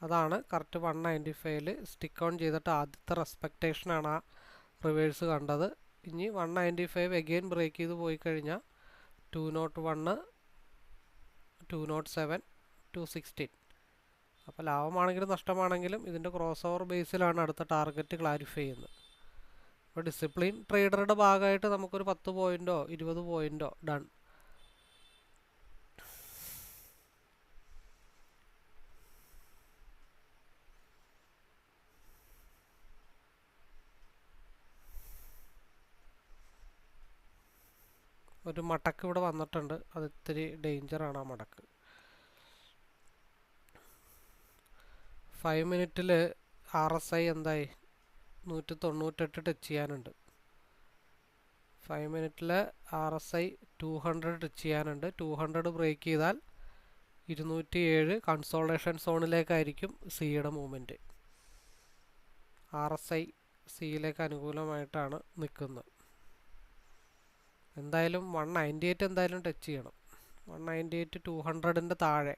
അതാണ് കറക്റ്റ് 195 സ്റ്റിക്ക് ഓൺ ചെയ്തിട്ട് ആദ്യത്തെ റെസ്പെക്റ്റേഷനാണ് ആ റിവേഴ്സ് കണ്ടത്. ഇനി 195 എഗെയിൻ ബ്രേക്ക് ചെയ്ത് പോയി കഴിഞ്ഞാൽ 201, 207, 216. അപ്പോൾ ലാഭമാണെങ്കിലും നഷ്ടമാണെങ്കിലും ഇതിൻ്റെ ക്രോസ് ഓവർ ബേസിലാണ് അടുത്ത ടാർഗറ്റ് ക്ലാരിഫൈ ചെയ്യുന്നത്. അപ്പോൾ ഡിസിപ്ലിൻ ട്രേഡറുടെ ഭാഗമായിട്ട് നമുക്കൊരു 10 പോയിൻറ്റോ 20 പോയിൻറ്റോ ഡൺ. ഒരു മടക്ക് ഇവിടെ വന്നിട്ടുണ്ട്, അത് ഇത്തിരി ഡേഞ്ചറാണ് ആ മടക്ക്. 5 മിനിറ്റിൽ RSI എന്തായി 198 ടച്ച് ചെയ്യാനുണ്ട്. 5 മിനിറ്റിൽ RSI 200 ടച്ച് ചെയ്യാനുണ്ട്. 200 ബ്രേക്ക് ചെയ്താൽ 207 കൺസോളേഷൻ സോണിലേക്കായിരിക്കും സിയുടെ മൂവ്മെൻറ്റ്. RSI സിയിലേക്ക് അനുകൂലമായിട്ടാണ് നിൽക്കുന്നത്. എന്തായാലും 198 എന്തായാലും ടച്ച് ചെയ്യണം. 198, 200ൻ്റെ താഴെ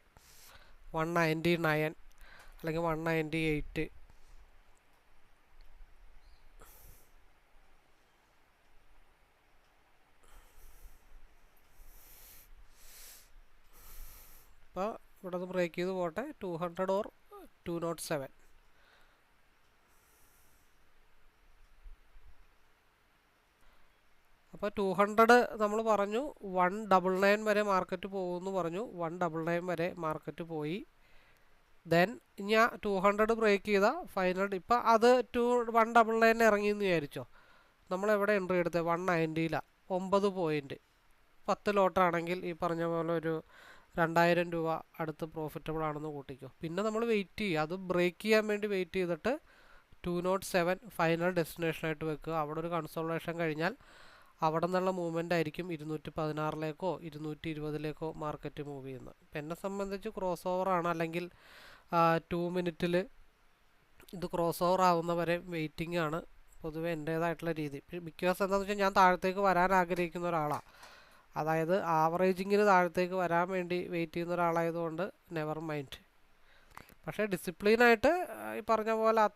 199 അല്ലെങ്കിൽ 198. അപ്പോൾ ഇവിടെ നിന്ന് ബ്രേക്ക് ചെയ്ത് പോട്ടെ. 200 ഓർ 207. അപ്പോൾ 200 നമ്മൾ പറഞ്ഞു 199 വരെ മാർക്കറ്റ് പോകുമെന്ന് പറഞ്ഞു. 199 വരെ മാർക്കറ്റ് പോയി. ദെൻ ഇനി 200 ബ്രേക്ക് ചെയ്ത ഫൈനൽ ഇപ്പം അത് 199 ഇറങ്ങിയെന്ന് വിചാരിച്ചോ. നമ്മളെവിടെ എൻട്രി എടുത്തത് 190ലാണ്. 9 പോയിൻറ്റ് 10 ലോട്ടാണെങ്കിൽ ഈ പറഞ്ഞ പോലെ ഒരു 2000 രൂപ അടുത്ത് പ്രോഫിറ്റബിൾ ആണെന്ന് കൂട്ടിക്കോ. പിന്നെ നമ്മൾ വെയിറ്റ് ചെയ്യുക, അത് ബ്രേക്ക് ചെയ്യാൻ വേണ്ടി വെയിറ്റ് ചെയ്തിട്ട് 207 ഫൈനൽ ഡെസ്റ്റിനേഷനായിട്ട് വെക്കുക. അവിടെ ഒരു കൺസോളേഷൻ കഴിഞ്ഞാൽ അവിടെ നിന്നുള്ള മൂവ്മെൻ്റ് ആയിരിക്കും 216ലേക്കോ 220ലേക്കോ മാർക്കറ്റ് മൂവ് ചെയ്യുന്നത്. ഇപ്പം എന്നെ സംബന്ധിച്ച് ക്രോസ് ഓവറാണ്, അല്ലെങ്കിൽ 2 മിനിറ്റിൽ ഇത് ക്രോസ് ഓവർ ആവുന്നവരെ വെയിറ്റിംഗ് ആണ് പൊതുവെ എൻ്റേതായിട്ടുള്ള രീതി. ബിക്കോസ് എന്താണെന്ന് വെച്ചാൽ ഞാൻ താഴത്തേക്ക് വരാൻ ആഗ്രഹിക്കുന്ന ഒരാളാണ്. അതായത് ആവറേജിങ്ങിന് താഴത്തേക്ക് വരാൻ വേണ്ടി വെയിറ്റ് ചെയ്യുന്ന ഒരാളായതുകൊണ്ട് നെവർ മൈൻഡ്. പക്ഷേ ഡിസിപ്ലിനായിട്ട് ഈ പറഞ്ഞ പോലെ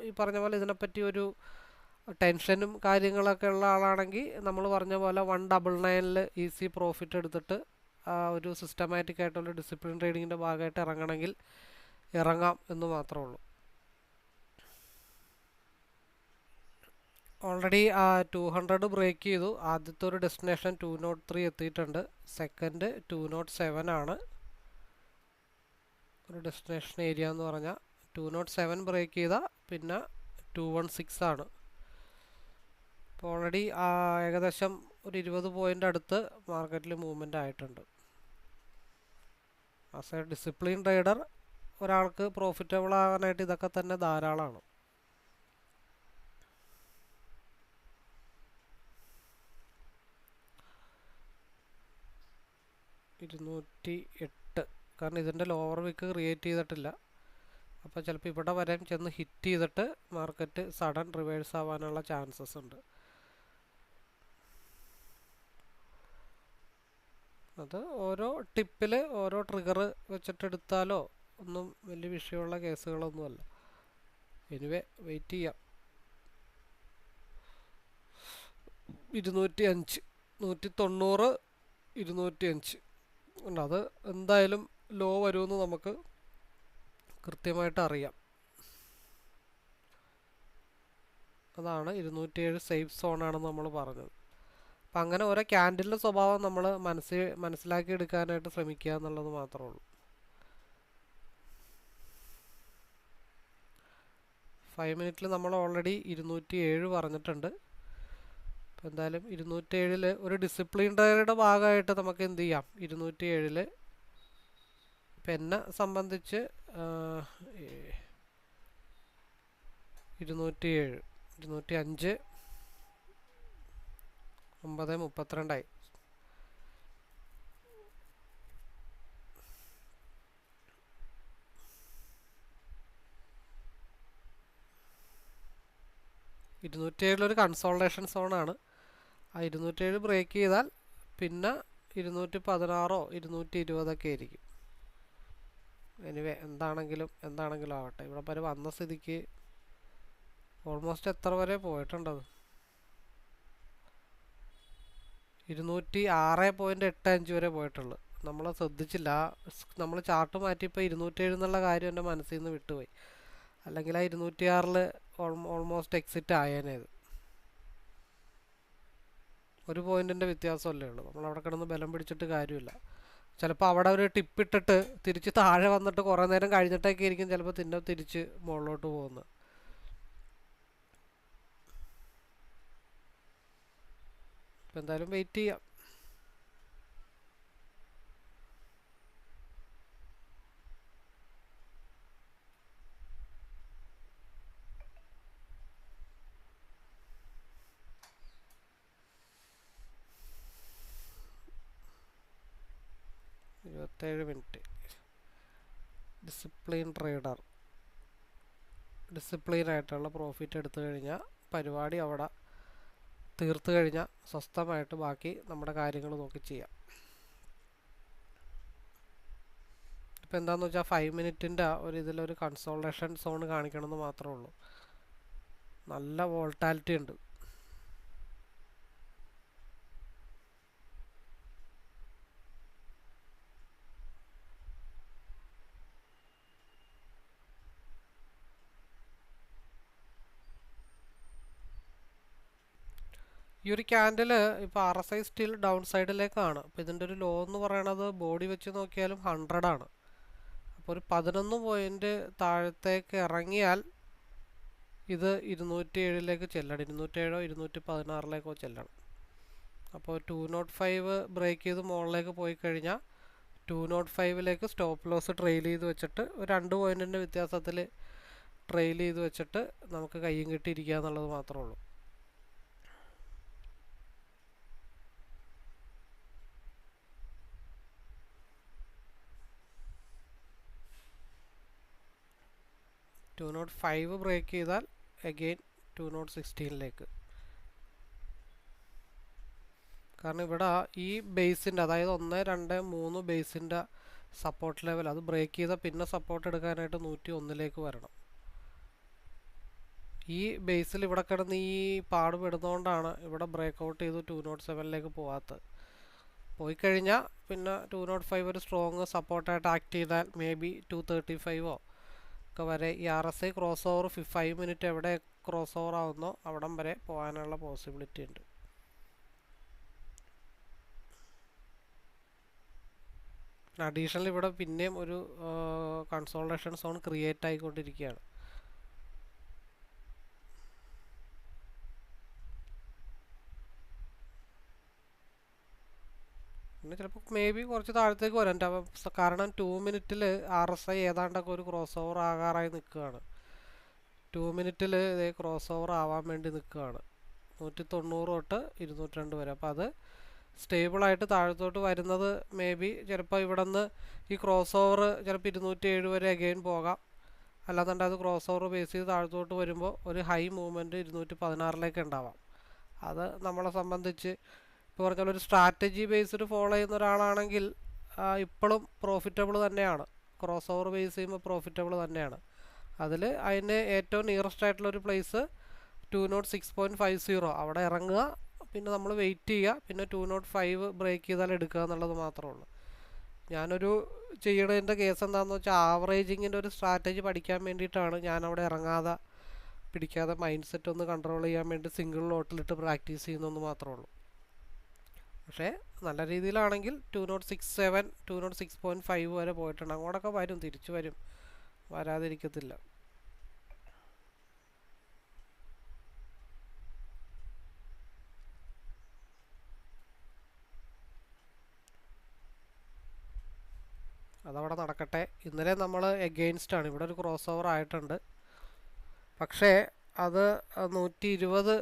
ഈ പറഞ്ഞ പോലെ ഇതിനെപ്പറ്റി ഒരു ടെൻഷനും കാര്യങ്ങളൊക്കെ ഉള്ള ആളാണെങ്കിൽ നമ്മൾ പറഞ്ഞ പോലെ 199 ഈസി പ്രോഫിറ്റ് എടുത്തിട്ട് ഒരു സിസ്റ്റമാറ്റിക് ആയിട്ടുള്ള ഡിസിപ്ലിൻ ട്രേഡിങ്ങിൻ്റെ ഭാഗമായിട്ട് ഇറങ്ങണമെങ്കിൽ ഇറങ്ങാം എന്ന് മാത്രമേ ഉള്ളൂ. ഓൾറെഡി 200 ബ്രേക്ക് ചെയ്തു. ആദ്യത്തെ ഒരു ഡെസ്റ്റിനേഷൻ 203 എത്തിയിട്ടുണ്ട്. സെക്കൻഡ് 207 ആണ് ഒരു ഡെസ്റ്റിനേഷൻ ഏരിയ എന്ന് പറഞ്ഞാൽ. 207 ബ്രേക്ക് ചെയ്താൽ പിന്നെ 216 ആണ്. ഇപ്പോൾ ഓൾറെഡി ഏകദേശം ഒരു 20 പോയിൻ്റ് അടുത്ത് മാർക്കറ്റിൽ മൂവ്മെൻ്റ് ആയിട്ടുണ്ട്. ആസ് എ ഡിസിപ്ലിൻ ട്രേഡർ ഒരാൾക്ക് പ്രോഫിറ്റബിൾ ആകാനായിട്ട് ഇതൊക്കെ തന്നെ ധാരാളമാണ്. $208, കാരണം ഇതിൻ്റെ ലോവർ വിക്ക് ക്രിയേറ്റ് ചെയ്തിട്ടില്ല. അപ്പോൾ ചിലപ്പോൾ ഇവിടെ വരെ ചെന്ന് ഹിറ്റ് ചെയ്തിട്ട് മാർക്കറ്റ് സഡൻ റിവേഴ്സ് ആവാനുള്ള ചാൻസസ് ഉണ്ട്. അത് ഓരോ ടിപ്പിൽ ഓരോ ട്രിഗർ വെച്ചിട്ടെടുത്താലോ ഒന്നും വലിയ വിഷയമുള്ള കേസുകളൊന്നുമല്ല. എനിവേ വെയിറ്റ് ചെയ്യാം. 205, 190, 205 ഉണ്ട്. അത് എന്തായാലും ലോ വരുമെന്ന് നമുക്ക് കൃത്യമായിട്ട് അറിയാം. അതാണ് 207 സേഫ് സോണാണെന്ന് നമ്മൾ പറഞ്ഞത്. അപ്പം അങ്ങനെ ഓരോ ക്യാൻഡിലിൻ്റെ സ്വഭാവം നമ്മൾ മനസ്സിലാക്കി എടുക്കാനായിട്ട് ശ്രമിക്കുക എന്നുള്ളത് മാത്രമേ ഉള്ളൂ. 5 മിനിറ്റിൽ നമ്മൾ ഓൾറെഡി 207 പറഞ്ഞിട്ടുണ്ട്. അപ്പോൾ എന്തായാലും 207 ഒരു ഡിസിപ്ലിൻ ട്രേഡറുടെ ഭാഗമായിട്ട് നമുക്ക് എന്ത് ചെയ്യാം, 207 ഇപ്പം എന്നെ സംബന്ധിച്ച് 207, 205, 9:32 207 ഒരു കൺസോൾട്ടേഷൻ സോണാണ്. ആ 207 ബ്രേക്ക് ചെയ്താൽ പിന്നെ 216 220 ആയിരിക്കും. എനിവേ എന്താണെങ്കിലും ആവട്ടെ. ഇവിടെ വരെ വന്ന സ്ഥിതിക്ക് ഓൾമോസ്റ്റ് എത്ര വരെ പോയിട്ടുണ്ടത്, 206.85 വരെ പോയിട്ടുള്ളു. നമ്മൾ ശ്രദ്ധിച്ചില്ല. നമ്മൾ ചാർട്ട് മാറ്റിയപ്പോൾ 207 എന്നുള്ള കാര്യം എൻ്റെ മനസ്സിൽ നിന്ന് വിട്ടുപോയി. അല്ലെങ്കിൽ ആ 206 ഓൾമോസ്റ്റ് എക്സിറ്റ് ആയേനേത്. ഒരു പോയിന്റിൻ്റെ വ്യത്യാസമല്ലേ ഉള്ളൂ. നമ്മൾ അവിടെ കിടന്ന് ബലം പിടിച്ചിട്ട് കാര്യമില്ല. ചിലപ്പോൾ അവിടെ ഒരു ടിപ്പിട്ടിട്ട് തിരിച്ച് താഴെ വന്നിട്ട് കുറേ നേരം കഴിഞ്ഞിട്ടൊക്കെ ആയിരിക്കും ചിലപ്പോൾ തിരിച്ച് മുകളിലോട്ട് പോകുന്നത്. അപ്പം എന്തായാലും വെയിറ്റ് ചെയ്യാം. മിനിറ്റ്. ഡിസിപ്ലിൻ ട്രേഡർ ഡിസിപ്ലിനായിട്ടുള്ള പ്രോഫിറ്റ് എടുത്തു കഴിഞ്ഞാൽ പരിപാടി അവിടെ തീർത്ത് കഴിഞ്ഞാൽ സ്വസ്ഥമായിട്ട് ബാക്കി നമ്മുടെ കാര്യങ്ങൾ നോക്കി ചെയ്യാം. ഇപ്പം എന്താണെന്ന് വെച്ചാൽ 5 മിനിറ്റിൻ്റെ ഒരു ഇതിലൊരു കൺസോൾട്ടേഷൻ സോൺ കാണിക്കണമെന്ന് മാത്രമേ ഉള്ളൂ. നല്ല വോൾട്ടാലിറ്റി ഉണ്ട്. ഈ ഒരു ക്യാൻഡിൽ ഇപ്പോൾ RSI സ്റ്റിൽ ഡൗൺ സൈഡിലേക്കാണ്. അപ്പോൾ ഇതിൻ്റെ ഒരു ലോ എന്ന് പറയണത് ബോഡി വെച്ച് നോക്കിയാലും 100 ആണ്. അപ്പോൾ ഒരു 11 പോയിൻ്റ് താഴത്തേക്ക് ഇറങ്ങിയാൽ ഇത് 207 ചെല്ലണം. 207 216 ചെല്ലണം. അപ്പോൾ 205 ബ്രേക്ക് ചെയ്ത് മുകളിലേക്ക് പോയി കഴിഞ്ഞാൽ 205 സ്റ്റോപ്പ് ലോസ് ട്രെയിൽ ചെയ്ത് വെച്ചിട്ട് ഒരു 2 പോയിൻറ്റിൻ്റെ വ്യത്യാസത്തിൽ ട്രെയിൽ ചെയ്ത് വെച്ചിട്ട് നമുക്ക് കയ്യും കിട്ടിയിരിക്കുക എന്നുള്ളത് മാത്രമേ ഉള്ളൂ. ടു 205 ബ്രേക്ക് ചെയ്താൽ അഗെയിൻ 216. കാരണം ഇവിടെ ഈ ബേസിൻ്റെ, അതായത് 1, 2, 3 ബേസിൻ്റെ സപ്പോർട്ട് ലെവൽ അത് ബ്രേക്ക് ചെയ്താൽ പിന്നെ സപ്പോർട്ട് എടുക്കാനായിട്ട് 101 വരണം. ഈ ബേസിൽ ഇവിടെ കിടന്ന് ഈ പാട് പെടുന്നതുകൊണ്ടാണ് ഇവിടെ ബ്രേക്ക് ഔട്ട് ചെയ്ത് 207 പോകാത്തത്. പോയി കഴിഞ്ഞാൽ പിന്നെ 205 ഒരു സ്ട്രോങ് സപ്പോർട്ടായിട്ട് ആക്ട് ചെയ്താൽ മേ ബി 235 ഒക്കെ വരെ ഈ RSI ക്രോസ് ഓവർ 5 മിനിറ്റ് എവിടെ ക്രോസ് ഓവർ ആവുന്നോ അവിടം വരെ പോകാനുള്ള പോസിബിലിറ്റി ഉണ്ട്. അഡീഷണൽ ഇവിടെ പിന്നെയും ഒരു കൺസോൾട്ടേഷൻ സോൺ ക്രിയേറ്റ് ആയിക്കൊണ്ടിരിക്കുകയാണ്. പിന്നെ ചിലപ്പോൾ മേ ബി കുറച്ച് താഴത്തേക്ക് വരാം. കാരണം 2 മിനിറ്റിൽ RSI ഏതാണ്ടൊക്കെ ഒരു ക്രോസ് ഓവർ ആകാറായി നിൽക്കുകയാണ്. 2 മിനിറ്റിൽ ഇതേ ക്രോസ് ഓവർ ആവാൻ വേണ്ടി നിൽക്കുകയാണ് 190 തൊട്ട് 202 വരെ. അപ്പോൾ അത് സ്റ്റേബിളായിട്ട് താഴത്തോട്ട് വരുന്നത് മേ ബി ചിലപ്പോൾ ഇവിടെ നിന്ന് ഈ ക്രോസ് ഓവർ ചിലപ്പോൾ 207 വരെ അഗെയിൻ പോകാം. അല്ലാന്നുണ്ടെങ്കിൽ അത് ക്രോസ് ഓവർ ബേസ് ചെയ്ത് താഴത്തോട്ട് വരുമ്പോൾ ഒരു ഹൈ മൂവ്മെൻറ്റ് 216 ഉണ്ടാവാം. അത് നമ്മളെ സംബന്ധിച്ച് ഇപ്പോൾ പറഞ്ഞാൽ ഒരു സ്ട്രാറ്റജി ബേസ്ഡ് ഫോളോ ചെയ്യുന്ന ഒരാളാണെങ്കിൽ ഇപ്പോഴും പ്രോഫിറ്റബിൾ തന്നെയാണ്. ക്രോസ് ഓവർ ബേസ് ചെയ്യുമ്പോൾ പ്രോഫിറ്റബിൾ തന്നെയാണ്. അതിൽ അതിന് ഏറ്റവും നിയറസ്റ്റ് ആയിട്ടുള്ളൊരു പ്ലേസ് 206.50 അവിടെ ഇറങ്ങുക, പിന്നെ നമ്മൾ വെയിറ്റ് ചെയ്യുക, പിന്നെ 205 ബ്രേക്ക് ചെയ്താൽ എടുക്കുക എന്നുള്ളത് മാത്രമേ ഉള്ളൂ. ഞാനൊരു ചെയ്യണതിൻ്റെ കേസ് എന്താണെന്ന് വെച്ചാൽ ആവറേജിങ്ങിൻ്റെ ഒരു സ്ട്രാറ്റജി പഠിക്കാൻ വേണ്ടിയിട്ടാണ് ഞാനവിടെ ഇറങ്ങാതെ പിടിക്കാതെ മൈൻഡ് സെറ്റ് ഒന്ന് കൺട്രോൾ ചെയ്യാൻ വേണ്ടി സിംഗിൾ ലോട്ടിലിട്ട് പ്രാക്ടീസ് ചെയ്യുന്നതെന്ന് മാത്രമേ ഉള്ളൂ. പക്ഷേ നല്ല രീതിയിലാണെങ്കിൽ 206.7 206.5 വരെ പോയിട്ടുണ്ട്. അങ്ങോട്ടൊക്കെ വരും, തിരിച്ചു വരും, വരാതിരിക്കത്തില്ല. അതവിടെ നടക്കട്ടെ. ഇന്നലെ നമ്മൾ എഗെയിൻസ്റ്റാണ്, ഇവിടെ ഒരു ക്രോസ് ഓവർ ആയിട്ടുണ്ട്. പക്ഷേ അത് 121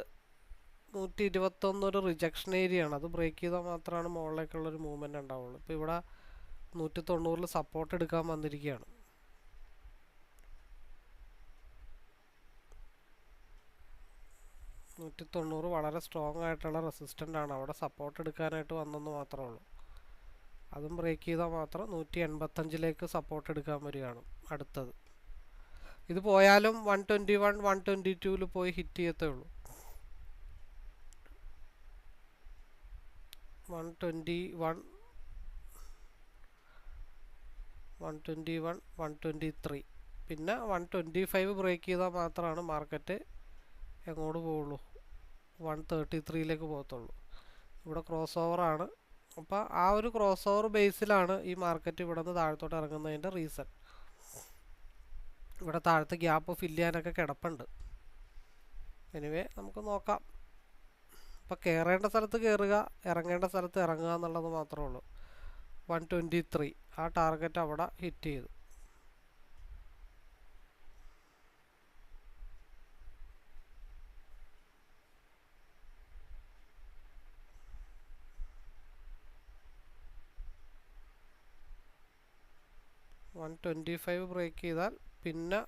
ഒരു റിജക്ഷൻ ഏരിയയാണ്. അത് ബ്രേക്ക് ചെയ്താൽ മാത്രമാണ് മുകളിലേക്കുള്ളൊരു മൂവ്മെൻറ്റ് ഉണ്ടാവുള്ളൂ. ഇപ്പോൾ ഇവിടെ 190 സപ്പോർട്ട് എടുക്കാൻ വന്നിരിക്കുകയാണ്. $190 വളരെ സ്ട്രോങ് ആയിട്ടുള്ള റെസിസ്റ്റൻ്റ് ആണ്. അവിടെ സപ്പോർട്ട് എടുക്കാനായിട്ട് വന്നെന്ന് മാത്രമേ ഉള്ളൂ. അതും ബ്രേക്ക് ചെയ്താൽ മാത്രം 185 സപ്പോർട്ട് എടുക്കാൻ വരികയാണ് അടുത്തത്. ഇത് പോയാലും 121 122 പോയി ഹിറ്റ് ചെയ്യത്തേ ഉള്ളൂ. 121 121 123 പിന്നെ 125 ബ്രേക്ക് ചെയ്താൽ മാത്രമാണ് മാർക്കറ്റ് എങ്ങോട്ട് പോവുള്ളൂ, 133 പോകത്തുള്ളൂ. ഇവിടെ ക്രോസ് ഓവറാണ്. അപ്പോൾ ആ ഒരു ക്രോസ് ഓവർ ബേസിലാണ് ഈ മാർക്കറ്റ് ഇവിടെ നിന്ന് താഴത്തോട്ട് ഇറങ്ങുന്നതിൻ്റെ റീസൺ. ഇവിടെ താഴത്തെ ഗ്യാപ്പ് ഫില്ല് ചെയ്യാനൊക്കെ കിടപ്പുണ്ട്. എനിവേ നമുക്ക് നോക്കാം. അപ്പോൾ കയറേണ്ട സ്ഥലത്ത് കയറുക, ഇറങ്ങേണ്ട സ്ഥലത്ത് ഇറങ്ങുക എന്നുള്ളത് മാത്രമേ ഉള്ളൂ. 123 ആ ടാർഗറ്റ് അവിടെ ഹിറ്റ് ചെയ്തു. $125 ബ്രേക്ക് ചെയ്താൽ പിന്നെ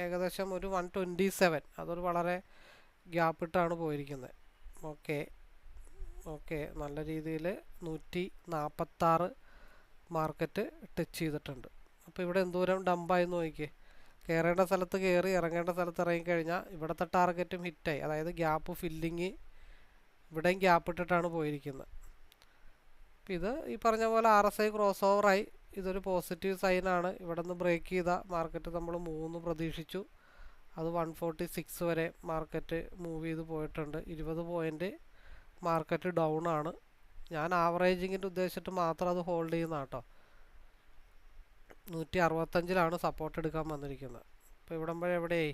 ഏകദേശം ഒരു 127, അതൊരു വളരെ ഗ്യാപ്പ് ഇട്ടാണ് പോയിരിക്കുന്നത്. ഓക്കെ നല്ല രീതിയിൽ 146 മാർക്കറ്റ് ടച്ച് ചെയ്തിട്ടുണ്ട്. അപ്പോൾ ഇവിടെ എന്തോരം ഡംപായി നോക്കിയേ. കയറേണ്ട സ്ഥലത്ത് കയറി, ഇറങ്ങേണ്ട സ്ഥലത്ത് ഇറങ്ങിക്കഴിഞ്ഞാൽ ഇവിടുത്തെ ടാർഗറ്റും ഹിറ്റായി. അതായത് ഗ്യാപ്പ് ഫില്ലിങ് ഇവിടെയും ഗ്യാപ്പ് ഇട്ടിട്ടാണ് പോയിരിക്കുന്നത്. അപ്പോൾ ഇത് ഈ പറഞ്ഞ പോലെ RSI ക്രോസ് ഓവറായി. ഇതൊരു പോസിറ്റീവ് സൈനാണ്. ഇവിടെ നിന്ന് ബ്രേക്ക് ചെയ്ത മാർക്കറ്റ് നമ്മൾ 3 പ്രതീക്ഷിച്ചു. അത് 146 വരെ മാർക്കറ്റ് മൂവ് ചെയ്ത് പോയിട്ടുണ്ട്. 20 പോയിൻ്റ് മാർക്കറ്റ് ഡൗൺ ആണ്. ഞാൻ ആവറേജിങ്ങിൻ്റെ ഉദ്ദേശിച്ചിട്ട് മാത്രം അത് ഹോൾഡ് ചെയ്യുന്ന കേട്ടോ. 165 സപ്പോർട്ട് എടുക്കാൻ വന്നിരിക്കുന്നത്. അപ്പോൾ എവിടെയായി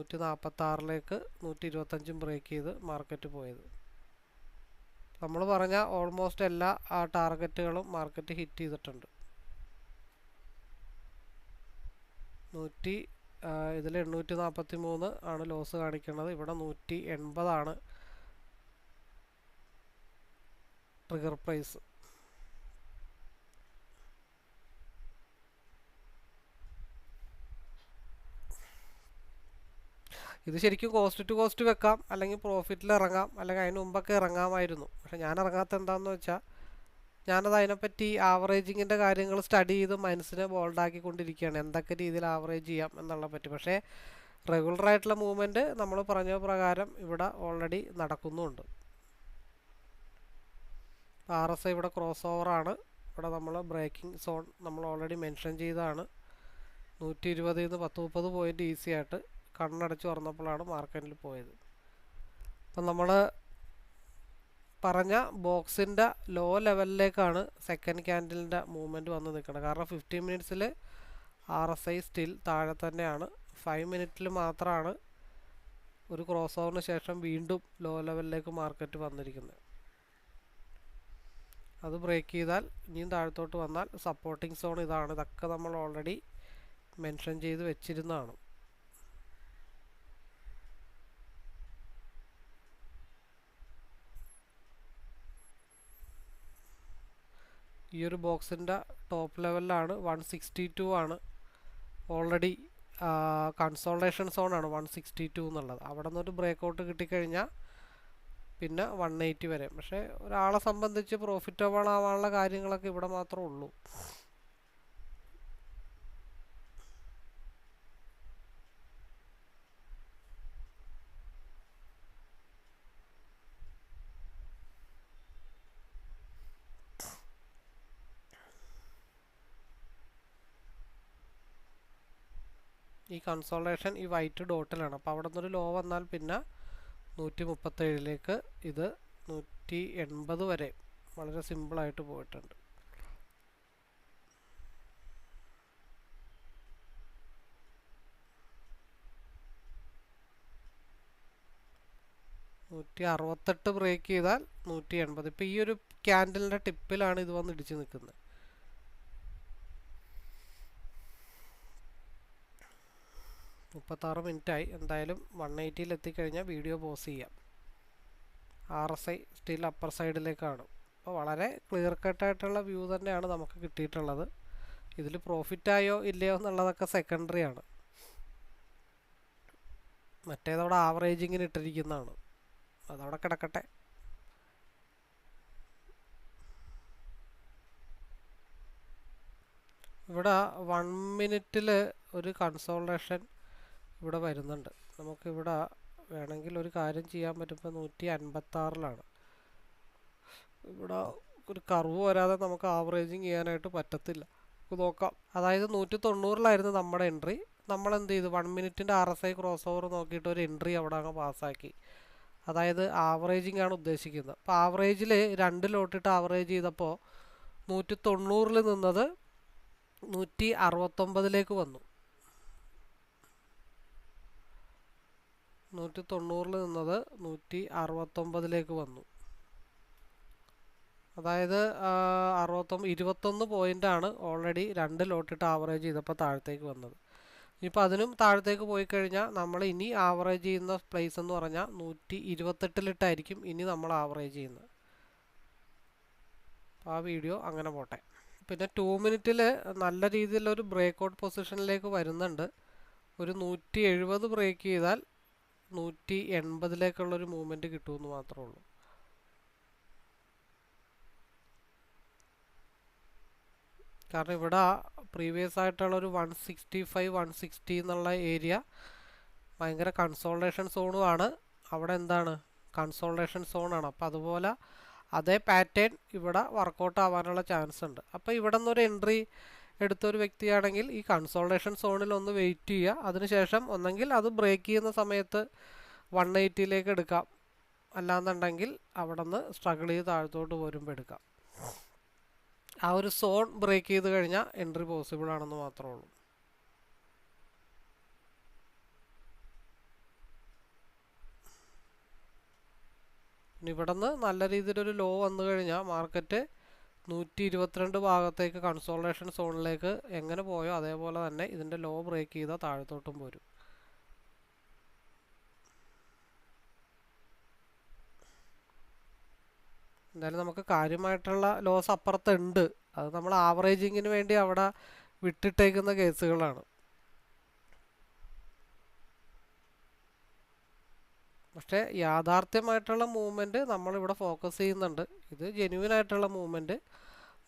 146 125 ബ്രേക്ക് ചെയ്ത് മാർക്കറ്റ് പോയത്. നമ്മൾ പറഞ്ഞ ഓൾമോസ്റ്റ് എല്ലാ ടാർഗറ്റുകളും മാർക്കറ്റ് ഹിറ്റ് ചെയ്തിട്ടുണ്ട്. ഇതിൽ 843 ആണ് ലോസ് കാണിക്കുന്നത്. ഇവിടെ 180 ആണ് ട്രിഗർ പ്രൈസ്. ഇത് ശരിക്കും കോസ്റ്റ് ടു കോസ്റ്റ് വെക്കാം, അല്ലെങ്കിൽ പ്രോഫിറ്റിൽ ഇറങ്ങാം, അല്ലെങ്കിൽ അതിന് മുമ്പൊക്കെ ഇറങ്ങാമായിരുന്നു. പക്ഷെ ഞാൻ ഇറങ്ങാത്ത എന്താണെന്ന് വെച്ചാൽ ഞാനത് അതിനെപ്പറ്റി ആവറേജിങ്ങിൻ്റെ കാര്യങ്ങൾ സ്റ്റഡി ചെയ്ത് മനസ്സിനെ ബോൾഡാക്കിക്കൊണ്ടിരിക്കുകയാണ്, എന്തൊക്കെ രീതിയിൽ ആവറേജ് ചെയ്യാം എന്നുള്ള പറ്റി. പക്ഷേ റെഗുലറായിട്ടുള്ള മൂവ്മെൻറ്റ് നമ്മൾ പറഞ്ഞ പ്രകാരം ഇവിടെ ഓൾറെഡി നടക്കുന്നുമുണ്ട്. RSI ഇവിടെ ക്രോസ് ഓവറാണ്. ഇവിടെ നമ്മൾ ബ്രേക്കിംഗ് സോൺ നമ്മൾ ഓൾറെഡി മെൻഷൻ ചെയ്തതാണ്. 120 10-30 പോയിൻ്റ് ഈസി ആയിട്ട് കണ്ണടച്ച് തുറന്നപ്പോഴാണ് മാർക്കറ്റിൽ പോയത്. അപ്പം നമ്മൾ പറഞ്ഞ ബോക്സിൻ്റെ ലോ ലെവലിലേക്കാണ് സെക്കൻഡ് ക്യാൻഡിലിൻ്റെ മൂവ്മെൻറ്റ് വന്ന് നിൽക്കുന്നത്. കാരണം 15 മിനിറ്റ്സിൽ RSI സ്റ്റിൽ താഴെ തന്നെയാണ്. 5 മിനിറ്റിൽ മാത്രമാണ് ഒരു ക്രോസ് ഓവറിന് ശേഷം വീണ്ടും ലോ ലെവലിലേക്ക് മാർക്കറ്റ് വന്നിരിക്കുന്നത്. അത് ബ്രേക്ക് ചെയ്താൽ ഇനിയും താഴത്തോട്ട് വന്നാൽ സപ്പോർട്ടിംഗ് സോൺ ഇതാണ്. ഇതൊക്കെ നമ്മൾ ഓൾറെഡി മെൻഷൻ ചെയ്ത് വെച്ചിരുന്നതാണ്. ഈ ഒരു ബോക്സിൻ്റെ ടോപ്പ് ലെവലിലാണ് 162 ആണ് ഓൾറെഡി കൺസോൾട്ടേഷൻ സോണാണ് 162 എന്നുള്ളത്. അവിടെ നിന്നൊരു ബ്രേക്കൗട്ട് കിട്ടിക്കഴിഞ്ഞാൽ പിന്നെ 180 വരെ. പക്ഷേ ഒരാളെ സംബന്ധിച്ച് പ്രോഫിറ്റബിൾ ആവാനുള്ള കാര്യങ്ങളൊക്കെ ഇവിടെ മാത്രമേ ഉള്ളൂ. ഈ കൺസോൾട്ടേഷൻ ഈ വൈറ്റ് ഡോട്ടിലാണ്. അപ്പോൾ അവിടെ നിന്നൊരു ലോ വന്നാൽ പിന്നെ 137ലേക്ക് ഇത് 180 വരെ വളരെ സിമ്പിളായിട്ട് പോയിട്ടുണ്ട്. $168 ബ്രേക്ക് ചെയ്താൽ 180. ഇപ്പോൾ ഈ ഒരു ക്യാൻഡലിൻ്റെ ടിപ്പിലാണ് ഇത് വന്ന് ഇടിച്ച് നിൽക്കുന്നത്. മിനിറ്റായി. എന്തായാലും 180ൽ എത്തിക്കഴിഞ്ഞാൽ വീഡിയോ പോസ് ചെയ്യാം. RSI സ്റ്റിൽ അപ്പർ സൈഡിലേക്കാണ്. അപ്പോൾ വളരെ ക്ലിയർ കട്ടായിട്ടുള്ള വ്യൂ തന്നെയാണ് നമുക്ക് കിട്ടിയിട്ടുള്ളത്. ഇതിൽ പ്രോഫിറ്റായോ ഇല്ലയോ എന്നുള്ളതൊക്കെ സെക്കൻഡറി ആണ്. മറ്റേതവിടെ ആവറേജിങ്ങിന് ഇട്ടിരിക്കുന്നതാണ്. അതവിടെ കിടക്കട്ടെ. ഇവിടെ 1 മിനിറ്റിൽ ഒരു കൺസോൾട്ടേഷൻ ഇവിടെ വരുന്നുണ്ട്. നമുക്കിവിടെ വേണമെങ്കിൽ ഒരു കാര്യം ചെയ്യാൻ പറ്റും. ഇപ്പോൾ 156ലാണ്. ഇവിടെ ഒരു കർവ് വരാതെ നമുക്ക് ആവറേജിങ് ചെയ്യാനായിട്ട് പറ്റത്തില്ല. നമുക്ക് നോക്കാം. അതായത് 190ലായിരുന്നു നമ്മുടെ എൻട്രി. നമ്മളെന്ത് ചെയ്തു, 1 മിനിറ്റിൻ്റെ RSI ക്രോസ് ഓവർ നോക്കിയിട്ട് ഒരു എൻട്രി അവിടെ അങ്ങ് പാസ്സാക്കി. അതായത് ആവറേജിങ് ആണ് ഉദ്ദേശിക്കുന്നത്. അപ്പോൾ ആവറേജിൽ 2 ലോട്ടിട്ട് ആവറേജ് ചെയ്തപ്പോൾ 190ൽ നിന്നത് 169ലേക്ക് വന്നു. 190ൽ നിന്നത് 169ലേക്ക് വന്നു. അതായത് 21 പോയിൻ്റാണ് ഓൾറെഡി 2 ലോട്ടിട്ട് ആവറേജ് ചെയ്തപ്പോൾ താഴത്തേക്ക് വന്നത്. ഇപ്പോൾ അതിനും താഴത്തേക്ക് പോയി കഴിഞ്ഞാൽ നമ്മൾ ഇനി ആവറേജ് ചെയ്യുന്ന പ്ലേസ് എന്ന് പറഞ്ഞാൽ 128ലിട്ടായിരിക്കും ഇനി നമ്മൾ ആവറേജ് ചെയ്യുന്നത്. ആ വീഡിയോ അങ്ങനെ പോട്ടെ. പിന്നെ 2 മിനിറ്റിൽ നല്ല രീതിയിലൊരു ബ്രേക്കൗട്ട് പൊസിഷനിലേക്ക് വരുന്നുണ്ട്. ഒരു 170 ബ്രേക്ക് ചെയ്താൽ 180ലേക്കുള്ളൊരു മൂവ്മെൻറ്റ് കിട്ടുമെന്ന് മാത്രമേ ഉള്ളൂ. കാരണം ഇവിടെ പ്രീവിയസ് ആയിട്ടുള്ളൊരു 165 160 എന്നുള്ള ഏരിയ ഭയങ്കര കൺസോൾട്ടേഷൻ സോണുമാണ്. അവിടെ എന്താണ് കൺസോൾട്ടേഷൻ സോണാണ്. അപ്പോൾ അതുപോലെ അതേ പാറ്റേൺ ഇവിടെ വർക്കൗട്ട് ആവാനുള്ള ചാൻസ് ഉണ്ട്. അപ്പോൾ ഇവിടെ നിന്നൊരു എൻട്രി എടുത്തൊരു വ്യക്തിയാണെങ്കിൽ ഈ കൺസോൾട്ടേഷൻ സോണിൽ ഒന്ന് വെയിറ്റ് ചെയ്യുക. അതിനുശേഷം ഒന്നെങ്കിൽ അത് ബ്രേക്ക് ചെയ്യുന്ന സമയത്ത് 180ലേക്ക് എടുക്കാം, അല്ലാന്നുണ്ടെങ്കിൽ അവിടെ നിന്ന് സ്ട്രഗിൾ ചെയ്ത് താഴത്തോട്ട് വരുമ്പോൾ എടുക്കാം. ആ ഒരു സോൺ ബ്രേക്ക് ചെയ്ത് കഴിഞ്ഞാൽ എൻട്രി പോസിബിൾ ആണെന്ന് മാത്രമേ ഉള്ളൂ. ഇവിടെ നിന്ന് നല്ല രീതിയിലൊരു ലോ വന്നു കഴിഞ്ഞാൽ മാർക്കറ്റ് 122 ഭാഗത്തേക്ക് കൺസോൾട്ടേഷൻ സോണിലേക്ക് എങ്ങനെ പോയോ അതേപോലെ തന്നെ ഇതിൻ്റെ ലോ ബ്രേക്ക് ചെയ്താൽ താഴത്തോട്ടും പോരും. എന്തായാലും നമുക്ക് കാര്യമായിട്ടുള്ള ലോസ് അപ്പുറത്തുണ്ട്. അത് നമ്മൾ ആവറേജിങ്ങിന് വേണ്ടി അവിടെ വിട്ടിട്ടേക്കുന്ന കേസുകളാണ്. പക്ഷേ യാഥാർത്ഥ്യമായിട്ടുള്ള മൂവ്മെൻറ്റ് നമ്മളിവിടെ ഫോക്കസ് ചെയ്യുന്നുണ്ട്. ഇത് ജെന്യുവൻ ആയിട്ടുള്ള മൂവ്മെൻറ്റ്.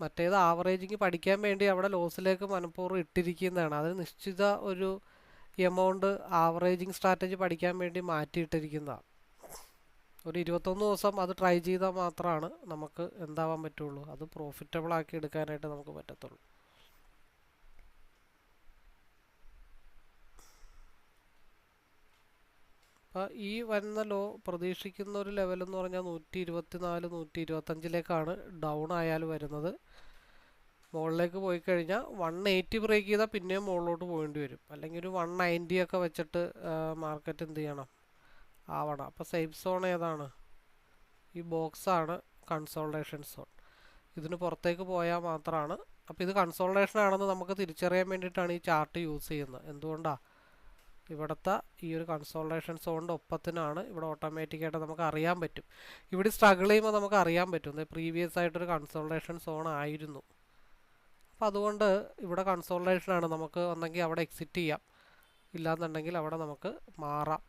മറ്റേത് ആവറേജിങ് പഠിക്കാൻ വേണ്ടി അവിടെ ലോസിലേക്ക് മനഃപൂർവ്വം ഇട്ടിരിക്കുന്നതാണ്. അത് നിശ്ചിത ഒരു എമൗണ്ട് ആവറേജിങ് സ്ട്രാറ്റജി പഠിക്കാൻ വേണ്ടി മാറ്റിയിട്ടിരിക്കുന്നതാണ്. ഒരു 21 ദിവസം അത് ട്രൈ ചെയ്താൽ മാത്രമാണ് നമുക്ക് എന്താവാൻ പറ്റുള്ളൂ, അത് പ്രോഫിറ്റബിൾ ആക്കി എടുക്കാനായിട്ട് നമുക്ക് പറ്റത്തുള്ളൂ. അപ്പോൾ ഈ വരുന്ന ലോ പ്രതീക്ഷിക്കുന്ന ഒരു ലെവൽ എന്ന് പറഞ്ഞാൽ 124 125ലേക്കാണ് ഡൗൺ ആയാൽ വരുന്നത്. മുകളിലേക്ക് പോയി കഴിഞ്ഞാൽ 180 ബ്രേക്ക് ചെയ്താൽ പിന്നെയും മുകളിലോട്ട് പോകേണ്ടി വരും. അല്ലെങ്കിൽ ഒരു 190 ഒക്കെ വെച്ചിട്ട് മാർക്കറ്റ് എന്ത് ചെയ്യണം, ആവണം. അപ്പോൾ സേഫ് സോൺ ഏതാണ്? ഈ ബോക്സാണ് കൺസോൾട്ടേഷൻ സോൺ. ഇതിന് പുറത്തേക്ക് പോയാൽ മാത്രമാണ്. അപ്പോൾ ഇത് കൺസോൾട്ടേഷൻ ആണെന്ന് നമുക്ക് തിരിച്ചറിയാൻ വേണ്ടിയിട്ടാണ് ഈ ചാർട്ട് യൂസ് ചെയ്യുന്നത്. എന്തുകൊണ്ടാണ്? ഇവിടുത്തെ ഈ ഒരു കൺസോൾട്ടേഷൻ സോണിൻ്റെ ഒപ്പത്തിനാണ് ഇവിടെ ഓട്ടോമാറ്റിക്കായിട്ട് നമുക്ക് അറിയാൻ പറ്റും. ഇവിടെ സ്ട്രഗിൾ ചെയ്യുമ്പോൾ നമുക്ക് അറിയാൻ പറ്റും പ്രീവിയസ് ആയിട്ടൊരു കൺസോൾട്ടേഷൻ സോൺ ആയിരുന്നു. അപ്പോൾ അതുകൊണ്ട് ഇവിടെ കൺസോൾട്ടേഷനാണ്. നമുക്ക് ഒന്നെങ്കിൽ അവിടെ എക്സിറ്റ് ചെയ്യാം, ഇല്ലാന്നുണ്ടെങ്കിൽ അവിടെ നമുക്ക് മാറാം,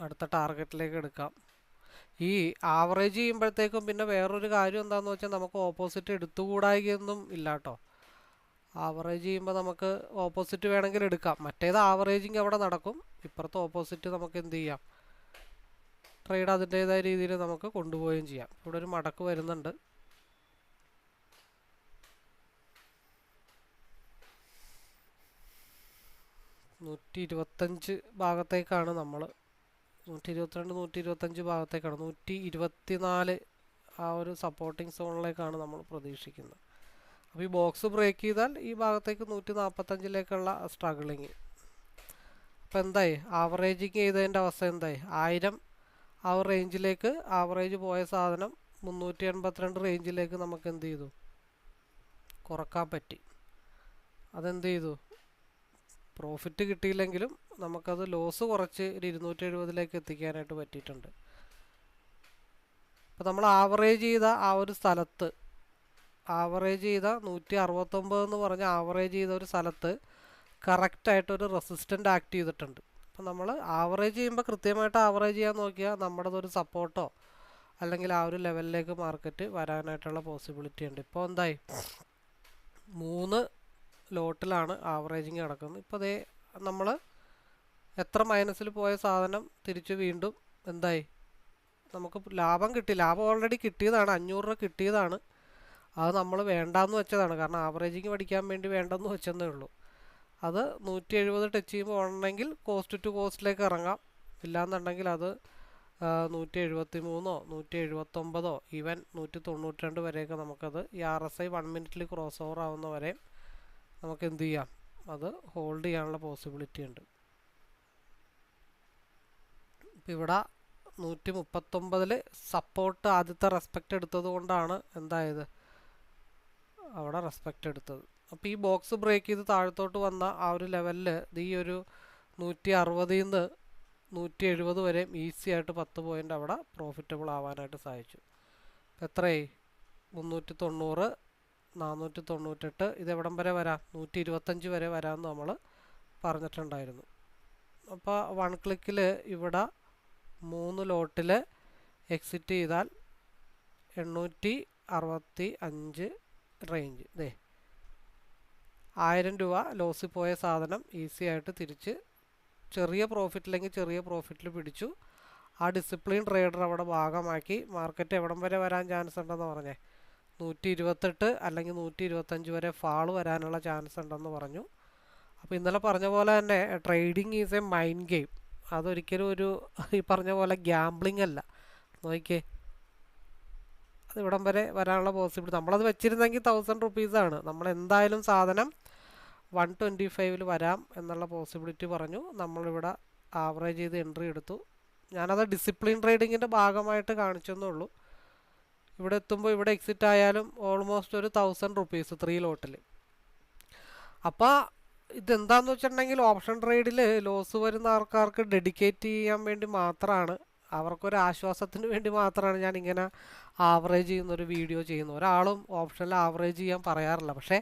അടുത്ത ടാർഗറ്റിലേക്ക് എടുക്കാം. ഈ ആവറേജ് ചെയ്യുമ്പോഴത്തേക്കും പിന്നെ വേറൊരു കാര്യം എന്താണെന്ന് വെച്ചാൽ നമുക്ക് ഓപ്പോസിറ്റ് എടുത്തുകൂടായികയൊന്നും ഇല്ല കേട്ടോ. ആവറേജ് ചെയ്യുമ്പോൾ നമുക്ക് ഓപ്പോസിറ്റ് വേണമെങ്കിൽ എടുക്കാം. മറ്റേത് ആവറേജിങ് അവിടെ നടക്കും, ഇപ്പുറത്തെ ഓപ്പോസിറ്റ് നമുക്ക് എന്ത് ചെയ്യാം, ട്രേഡ് അതിൻ്റേതായ രീതിയിൽ നമുക്ക് കൊണ്ടുപോവുകയും ചെയ്യാം. ഇവിടെ ഒരു മടക്ക് വരുന്നുണ്ട്. നൂറ്റി 125 ഭാഗത്തേക്കാണ് നമ്മൾ, 122 125 ഭാഗത്തേക്കാണ്, 124 ആ ഒരു സപ്പോർട്ടിങ് സോണിലേക്കാണ് നമ്മൾ പ്രതീക്ഷിക്കുന്നത്. അപ്പോൾ ഈ ബോക്സ് ബ്രേക്ക് ചെയ്താൽ ഈ ഭാഗത്തേക്ക് 145ലേക്കുള്ള സ്ട്രഗിളിങ്. അപ്പോൾ എന്തായി, ആവറേജിങ് ചെയ്തതിൻ്റെ അവസ്ഥ എന്തായി, 1000 ആ ഒരു റേഞ്ചിലേക്ക് ആവറേജ് പോയ സാധനം 382 റേഞ്ചിലേക്ക് നമുക്ക് എന്ത് ചെയ്തു, കുറക്കാൻ പറ്റി. അതെന്ത് ചെയ്തു, പ്രോഫിറ്റ് കിട്ടിയില്ലെങ്കിലും നമുക്കത് ലോസ് കുറച്ച് ഒരു 270ലേക്ക് എത്തിക്കാനായിട്ട് പറ്റിയിട്ടുണ്ട്. അപ്പോൾ നമ്മൾ ആവറേജ് ചെയ്ത ആ ഒരു സ്ഥലത്ത്, ആവറേജ് ചെയ്ത 169 എന്ന് പറഞ്ഞ ആവറേജ് ചെയ്ത ഒരു സ്ഥലത്ത് കറക്റ്റായിട്ടൊരു റെസിസ്റ്റൻ്റ് ആക്ട് ചെയ്തിട്ടുണ്ട്. അപ്പോൾ നമ്മൾ ആവറേജ് ചെയ്യുമ്പോൾ കൃത്യമായിട്ട് ആവറേജ് ചെയ്യാൻ നോക്കിയാൽ നമ്മുടേതൊരു സപ്പോർട്ടോ അല്ലെങ്കിൽ ആ ഒരു ലെവലിലേക്ക് മാർക്കറ്റ് വരാനായിട്ടുള്ള പോസിബിലിറ്റി ഉണ്ട്. ഇപ്പോൾ എന്തായി, 3 ലോട്ടിലാണ് ആവറേജിങ് നടക്കുന്നത്. ഇപ്പോൾ അതേ നമ്മൾ എത്ര മൈനസിൽ പോയ സാധനം തിരിച്ച് വീണ്ടും എന്തായി, നമുക്ക് ലാഭം കിട്ടി, ലാഭം ഓൾറെഡി കിട്ടിയതാണ്, 500 രൂപ കിട്ടിയതാണ്. അത് നമ്മൾ വേണ്ടാന്ന് വെച്ചതാണ്, കാരണം ആവറേജിങ് പഠിക്കാൻ വേണ്ടി വേണ്ടെന്ന് വെച്ചെന്നേ ഉള്ളൂ. അത് 170 ടച്ച് ചെയ്യുമ്പോൾ ഉണ്ടെങ്കിൽ കോസ്റ്റ് ടു കോസ്റ്റിലേക്ക് ഇറങ്ങാം, ഇല്ലാന്നുണ്ടെങ്കിൽ അത് 173 179 ഈവൻ 192 വരെയൊക്കെ നമുക്കത് ഈ RSI 1 മിനിറ്റിൽ ക്രോസ് ഓവർ ആവുന്ന വരെ നമുക്ക് എന്ത് ചെയ്യാം, അത് ഹോൾഡ് ചെയ്യാനുള്ള പോസിബിലിറ്റി ഉണ്ട്. ഇപ്പം ഇവിടെ 139 സപ്പോർട്ട് ആദ്യത്തെ റെസ്പെക്റ്റ് എടുത്തത് കൊണ്ടാണ് എന്തായത്, അവിടെ റെസ്പെക്റ്റ് എടുത്തത്. അപ്പോൾ ഈ ബോക്സ് ബ്രേക്ക് ചെയ്ത് താഴത്തോട്ട് വന്ന ആ ഒരു ലെവലിൽ ഈ ഒരു 160 നിന്ന് 170 വരെ ഈസി ആയിട്ട് 10 പോയിൻ്റ് അവിടെ പ്രോഫിറ്റബിൾ ആവാനായിട്ട് സാധിച്ചു. എത്രയായി, 390 498, ഇതെവിടം വരെ വരാം, 125 വരെ വരാമെന്ന് നമ്മൾ പറഞ്ഞിട്ടുണ്ടായിരുന്നു. അപ്പോൾ 1 ക്ലിക്കിൽ ഇവിടെ 3 ലോട്ടിൽ എക്സിറ്റ് ചെയ്താൽ 865 റേഞ്ച്, 1000 രൂപ ലോസിൽ പോയ സാധനം ഈസി ആയിട്ട് തിരിച്ച് ചെറിയ പ്രോഫിറ്റില്ലെങ്കിൽ ചെറിയ പ്രോഫിറ്റിൽ പിടിച്ചു. ആ ഡിസിപ്ലിൻ ട്രേഡർ അവിടെ ഭാഗമാക്കി. മാർക്കറ്റ് എവിടം വരെ വരാൻ ചാൻസ് ഉണ്ടെന്ന് പറഞ്ഞേ, 128 അല്ലെങ്കിൽ 125 വരെ ഫാള് വരാനുള്ള ചാൻസ് ഉണ്ടെന്ന് പറഞ്ഞു. അപ്പോൾ ഇന്നലെ പറഞ്ഞ പോലെ തന്നെ trading is A mind game. അതൊരിക്കലും ഒരു ഈ പറഞ്ഞ പോലെ ഗ്യാംബ്ലിംഗ് അല്ല. നോക്കിയേ, അത് ഇവിടം വരെ വരാനുള്ള പോസിബിലിറ്റി, നമ്മളത് വെച്ചിരുന്നെങ്കിൽ 1000 റുപ്പീസാണ്. നമ്മൾ എന്തായാലും സാധനം 125 വരാം എന്നുള്ള പോസിബിലിറ്റി പറഞ്ഞു. നമ്മളിവിടെ ആവറേജ് ചെയ്ത് എൻട്രി എടുത്തു. ഞാനത് ഡിസിപ്ലിൻ ട്രേഡിങ്ങിൻ്റെ ഭാഗമായിട്ട് കാണിച്ചെന്നുള്ളൂ. ഇവിടെ എത്തുമ്പോൾ ഇവിടെ എക്സിറ്റ് ആയാലും ഓൾമോസ്റ്റ് ഒരു 1000 റുപ്പീസ് 3 ലോട്ടിൽ. അപ്പോൾ ഇതെന്താണെന്ന് വെച്ചിട്ടുണ്ടെങ്കിൽ ഓപ്ഷൻ ട്രേഡിൽ ലോസ് വരുന്ന ആൾക്കാർക്ക് ഡെഡിക്കേറ്റ് ചെയ്യാൻ വേണ്ടി മാത്രമാണ്, അവർക്കൊരു ആശ്വാസത്തിന് വേണ്ടി മാത്രമാണ് ഞാൻ ഇങ്ങനെ ആവറേജ് ചെയ്യുന്നൊരു വീഡിയോ ചെയ്യുന്നത്. ഒരാളും ഓപ്ഷനിൽ ആവറേജ് ചെയ്യാൻ പറയാറില്ല, പക്ഷേ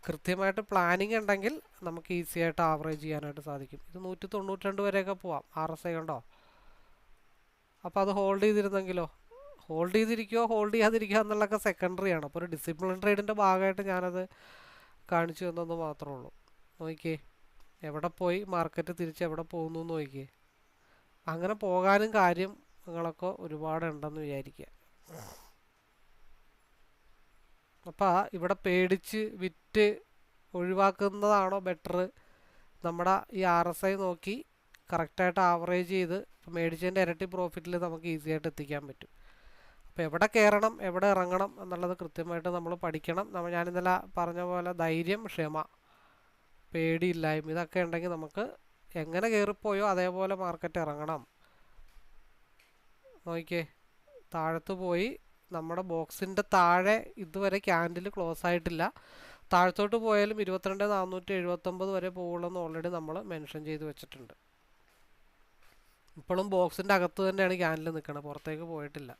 കൃത്യമായിട്ട് പ്ലാനിങ് ഉണ്ടെങ്കിൽ നമുക്ക് ഈസി ആയിട്ട് ആവറേജ് ചെയ്യാനായിട്ട് സാധിക്കും. ഇത് 192 വരെയൊക്കെ പോവാം, RSI കണ്ടോ. അപ്പോൾ അത് ഹോൾഡ് ചെയ്തിരുന്നെങ്കിലോ, ഹോൾഡ് ചെയ്തിരിക്കുകയോ ഹോൾഡ് ചെയ്യാതിരിക്കുക എന്നുള്ളതൊക്കെ സെക്കൻഡറി ആണ്. അപ്പോൾ ഒരു ഡിസിപ്ലിൻ ട്രേഡിൻ്റെ ഭാഗമായിട്ട് ഞാനത് കാണിച്ചു തന്നെന്ന് മാത്രമേ ഉള്ളൂ. നോക്കിയേ, എവിടെ പോയി മാർക്കറ്റ് തിരിച്ച് എവിടെ പോകുന്നു എന്ന് നോക്കിയേ. അങ്ങനെ പോകാനും കാര്യങ്ങളൊക്കെ ഒരുപാടുണ്ടെന്ന് വിചാരിക്കുക. അപ്പോൾ ഇവിടെ പേടിച്ച് വിറ്റ് ഒഴിവാക്കുന്നതാണോ ബെറ്റർ, നമ്മുടെ ഈ RSI നോക്കി കറക്റ്റായിട്ട് ആവറേജ് ചെയ്ത് മേടിച്ചതിൻ്റെ ഇരട്ടി പ്രോഫിറ്റിൽ നമുക്ക് ഈസി ആയിട്ട് എത്തിക്കാൻ പറ്റും. അപ്പോൾ എവിടെ കയറണം എവിടെ ഇറങ്ങണം എന്നുള്ളത് കൃത്യമായിട്ട് നമ്മൾ പഠിക്കണം. ഞാൻ ഇന്നലെ പറഞ്ഞ പോലെ ധൈര്യം, ക്ഷമ, പേടിയില്ലായ്മ, ഇതൊക്കെ ഉണ്ടെങ്കിൽ നമുക്ക് എങ്ങനെ കയറിപ്പോയോ അതേപോലെ മാർക്കറ്റ് ഇറങ്ങണം. നോക്കിയേ, താഴത്ത് പോയി നമ്മുടെ ബോക്സിൻ്റെ താഴെ ഇതുവരെ ക്യാൻഡിൽ ക്ലോസ് ആയിട്ടില്ല. താഴത്തോട്ട് പോയാലും 22,479 വരെ പോകുള്ളൂ എന്ന് ഓൾറെഡി നമ്മൾ മെൻഷൻ ചെയ്ത് വെച്ചിട്ടുണ്ട്. ഇപ്പോഴും ബോക്സിൻ്റെ അകത്ത് തന്നെയാണ് ക്യാൻഡിൽ നിൽക്കുന്നത്, പുറത്തേക്ക് പോയിട്ടില്ല.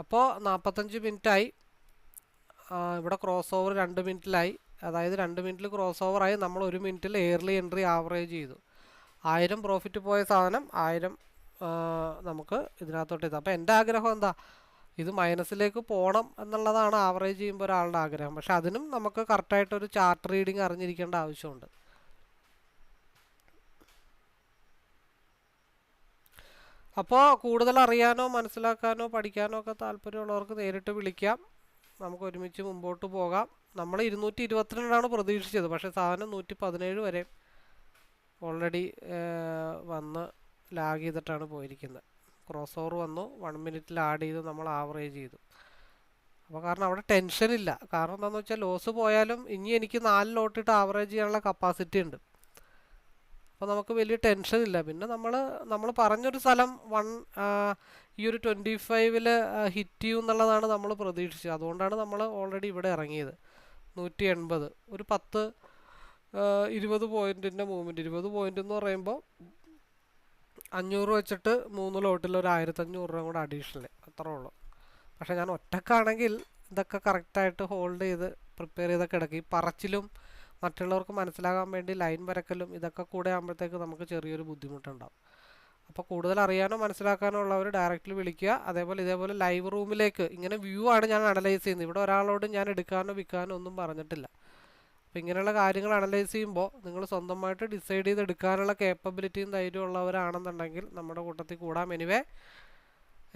അപ്പോൾ 45 മിനിറ്റായി. ഇവിടെ ക്രോസ് ഓവർ 2 മിനിറ്റിലായി. അതായത് 2 മിനിറ്റിൽ ക്രോസ് ഓവറായി. നമ്മൾ 1 മിനിറ്റിൽ എയർലി എൻട്രി ആവറേജ് ചെയ്തു. 1000 പ്രോഫിറ്റ് പോയ സാധനം 1000 നമുക്ക് ഇതിനകത്തോട്ട് എത്താം. അപ്പോൾ എൻ്റെ ആഗ്രഹം എന്താ, ഇത് മൈനസിലേക്ക് പോകണം എന്നുള്ളതാണ് ആവറേജ് ചെയ്യുമ്പോൾ ഒരാളുടെ ആഗ്രഹം. പക്ഷെ അതിനും നമുക്ക് കറക്റ്റായിട്ടൊരു ചാർട്ട് റീഡിങ് അറിഞ്ഞിരിക്കേണ്ട ആവശ്യമുണ്ട്. അപ്പോൾ കൂടുതൽ അറിയാനോ മനസ്സിലാക്കാനോ പഠിക്കാനോ ഒക്കെ താല്പര്യമുള്ളവർക്ക് നേരിട്ട് വിളിക്കാം. നമുക്ക് ഒരുമിച്ച് മുമ്പോട്ട് പോകാം. നമ്മൾ 222 പ്രതീക്ഷിച്ചത്, പക്ഷേ സാധനം 117 വരെ ഓൾറെഡി വന്ന് ലാഗ് ചെയ്തിട്ടാണ് പോയിരിക്കുന്നത്. ക്രോസ് ഓവർ വന്നു, 1 മിനിറ്റിൽ ആഡ് ചെയ്ത് നമ്മൾ ആവറേജ് ചെയ്തു. അപ്പോൾ കാരണം അവിടെ ടെൻഷൻ ഇല്ല. കാരണം എന്താണെന്ന് വെച്ചാൽ ലോസ് പോയാലും ഇനി എനിക്ക് 4 ലോട്ടിട്ട് ആവറേജ് ചെയ്യാനുള്ള കപ്പാസിറ്റി ഉണ്ട്. അപ്പോൾ നമുക്ക് വലിയ ടെൻഷൻ ഇല്ല. പിന്നെ നമ്മൾ പറഞ്ഞൊരു സ്ഥലം ഈ ഒരു 25-ൽ ഹിറ്റ് ചെയ്യും എന്നുള്ളതാണ് നമ്മൾ പ്രതീക്ഷിച്ചത്. അതുകൊണ്ടാണ് നമ്മൾ ഓൾറെഡി ഇവിടെ ഇറങ്ങിയത്. 180 ഒരു 20 പോയിൻറ്റിൻ്റെ മൂവ്മെൻറ്റ്. 20 പോയിൻ്റ് എന്ന് പറയുമ്പോൾ 500 വെച്ചിട്ട് 3 ലോട്ടിൽ ഒരു 1500 രൂപ കൂടെ അഡീഷണൽ, അത്രേ ഉള്ളൂ. പക്ഷേ ഞാൻ ഒറ്റക്കാണെങ്കിൽ ഇതൊക്കെ കറക്റ്റായിട്ട് ഹോൾഡ് ചെയ്ത് പ്രിപ്പയർ ചെയ്തൊക്കെ കിടക്കും. ഈ പറച്ചിലും മറ്റുള്ളവർക്ക് മനസ്സിലാകാൻ വേണ്ടി ലൈൻ വരക്കലും ഇതൊക്കെ കൂടെ ആകുമ്പോഴത്തേക്ക് നമുക്ക് ചെറിയൊരു ബുദ്ധിമുട്ടുണ്ടാവും. അപ്പോൾ കൂടുതൽ അറിയാനോ മനസ്സിലാക്കാനോ ഉള്ളവർ ഡയറക്റ്റ്ലി വിളിക്കുക. ഇതേപോലെ ലൈവ് റൂമിലേക്ക്, ഇങ്ങനെ വ്യൂ ആണ് ഞാൻ അനലൈസ് ചെയ്യുന്നത്. ഇവിടെ ഒരാളോട് ഞാൻ എടുക്കാനോ വിൽക്കാനോ ഒന്നും പറഞ്ഞിട്ടില്ല. അപ്പോൾ ഇങ്ങനെയുള്ള കാര്യങ്ങൾ അനലൈസ് ചെയ്യുമ്പോൾ നിങ്ങൾ സ്വന്തമായിട്ട് ഡിസൈഡ് ചെയ്ത് എടുക്കാനുള്ള കേപ്പബിലിറ്റിയും ധൈര്യം ഉള്ളവരാണെന്നുണ്ടെങ്കിൽ നമ്മുടെ കൂട്ടത്തിൽ കൂടാം. എനിവേ,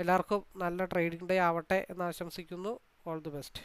എല്ലാവർക്കും നല്ല ട്രേഡിംഗ് ഡേ ആവട്ടെ എന്ന് ആശംസിക്കുന്നു. All the best.